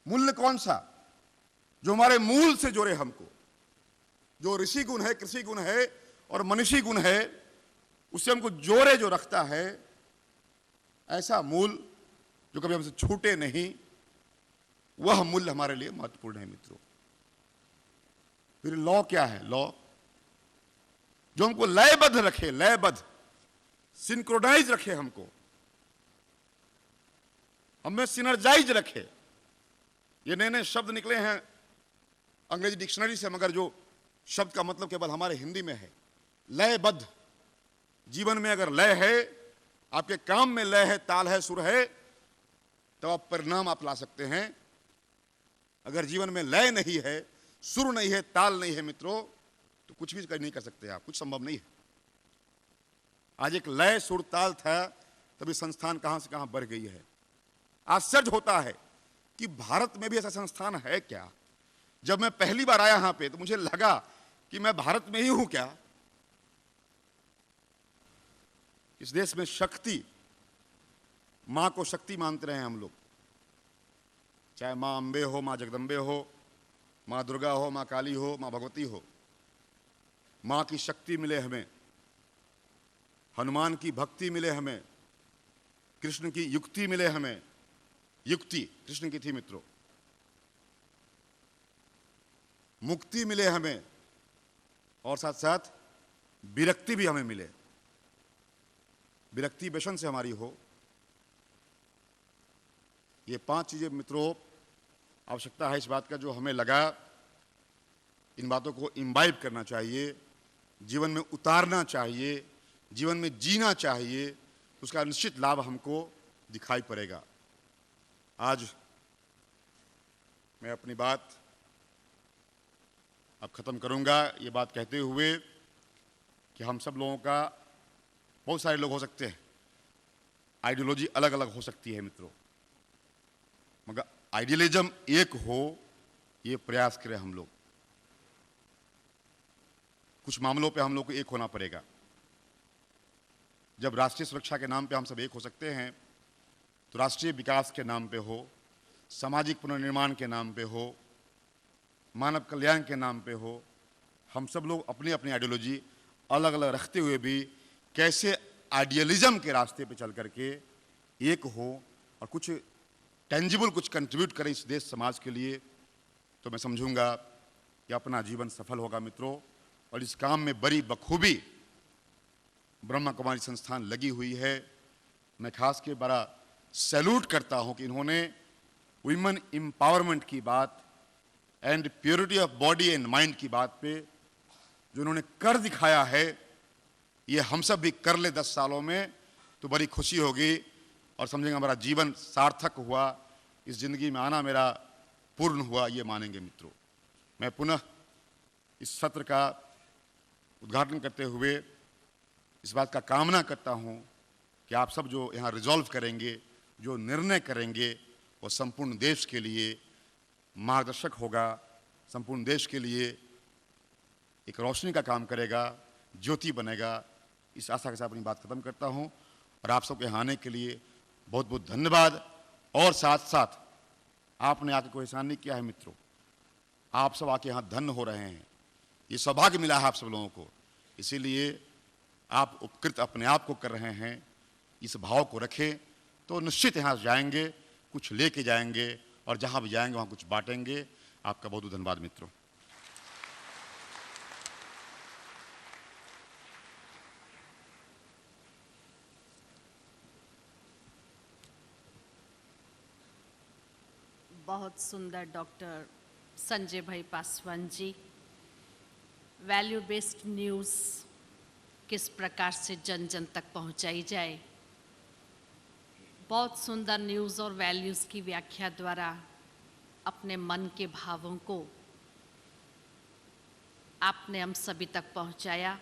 मूल्य कौन सा? जो हमारे मूल से जुड़े हमको, जो ऋषि गुण है, कृषि गुण है और मनीषी गुण है, उससे हमको जोड़े, जो रखता है, ऐसा मूल जो कभी हमसे छूटे नहीं, वह मूल्य हमारे लिए महत्वपूर्ण है मित्रों। फिर लॉ क्या है? लॉ जो हमको लयबद्ध रखे, लयबद्ध, सिंक्रोनाइज रखे, हमको हमें सिनर्जाइज रखे। ये नए नए शब्द निकले हैं अंग्रेजी डिक्शनरी से, मगर जो शब्द का मतलब केवल हमारे हिंदी में है। लयबद्ध, जीवन में अगर लय है, आपके काम में लय है, ताल है, सुर है, तो आप परिणाम आप ला सकते हैं। अगर जीवन में लय नहीं है, सुर नहीं है, ताल नहीं है मित्रों, तो कुछ भी नहीं कर सकते आप, कुछ संभव नहीं है। आज एक लय, सुर, ताल था, तभी संस्थान कहां से कहां बढ़ गई है। आश्चर्य होता है कि भारत में भी ऐसा संस्थान है क्या? जब मैं पहली बार आया यहां पे तो मुझे लगा कि मैं भारत में ही हूं क्या। इस देश में शक्ति, मां को शक्ति मानते रहे हम लोग, चाहे मां अंबे हो, मां जगदम्बे हो, मां दुर्गा हो, मां काली हो, मां भगवती हो। मां की शक्ति मिले हमें, हनुमान की भक्ति मिले हमें, कृष्ण की युक्ति मिले हमें। युक्ति कृष्ण की थी मित्रों। मुक्ति मिले हमें और साथ साथ विरक्ति भी हमें मिले। विरक्ति व्यसन से हमारी हो। ये 5 चीजें मित्रों आवश्यकता है इस बात का, जो हमें लगा इन बातों को इम्बाइब करना चाहिए, जीवन में उतारना चाहिए, जीवन में जीना चाहिए, उसका निश्चित लाभ हमको दिखाई पड़ेगा। आज मैं अपनी बात अब ख़त्म करूंगा ये बात कहते हुए कि हम सब लोगों का, बहुत सारे लोग हो सकते हैं, आइडियोलॉजी अलग अलग हो सकती है मित्रों, मगर आइडियलिज्म एक हो, ये प्रयास करें हम लोग। कुछ मामलों पे हम लोग को एक होना पड़ेगा। जब राष्ट्रीय सुरक्षा के नाम पे हम सब एक हो सकते हैं, तो राष्ट्रीय विकास के नाम पे हो, सामाजिक पुनर्निर्माण के नाम पे हो, मानव कल्याण के नाम पे हो, हम सब लोग अपनी अपनी आइडियोलॉजी अलग अलग रखते हुए भी कैसे आइडियलिज्म के रास्ते पे चल करके एक हो और कुछ टेंजिबल कुछ कंट्रीब्यूट करें इस देश समाज के लिए, तो मैं समझूंगा कि अपना जीवन सफल होगा मित्रों। और इस काम में बड़ी बखूबी ब्रह्मा कुमारी संस्थान लगी हुई है। मैं खास के बड़ा सैल्यूट करता हूं कि इन्होंने वुमेन एम्पावरमेंट की बात and purity of body and mind की बात पे जो उन्होंने कर दिखाया है, ये हम सब भी कर ले 10 सालों में तो बड़ी खुशी होगी और समझेंगे हमारा जीवन सार्थक हुआ, इस जिंदगी में आना मेरा पूर्ण हुआ, ये मानेंगे मित्रों। मैं पुनः इस सत्र का उद्घाटन करते हुए इस बात का कामना करता हूँ कि आप सब जो यहाँ रिजॉल्व करेंगे, जो निर्णय करेंगे, वो संपूर्ण देश के लिए मार्गदर्शक होगा, संपूर्ण देश के लिए एक रोशनी का काम करेगा, ज्योति बनेगा। इस आशा के साथ अपनी बात खत्म करता हूँ और आप सबके यहाँ आने के लिए बहुत बहुत धन्यवाद। और साथ साथ आपने आके कोई एहसान नहीं किया है मित्रों, आप सब आके यहाँ धन्य हो रहे हैं, ये सौभाग्य मिला है आप सब लोगों को, इसीलिए आप उपकृत अपने आप को कर रहे हैं। इस भाव को रखें तो निश्चित यहाँ जाएंगे, कुछ लेके जाएंगे और जहाँ भी जाएंगे वहाँ कुछ बांटेंगे। आपका बहुत बहुत धन्यवाद मित्रों। बहुत सुंदर डॉक्टर संजय भाई Paswan ji, value based news किस प्रकार से जन जन तक पहुंचाई जाए, बहुत सुंदर न्यूज़ और वैल्यूज़ की व्याख्या द्वारा अपने मन के भावों को आपने हम सभी तक पहुंचाया।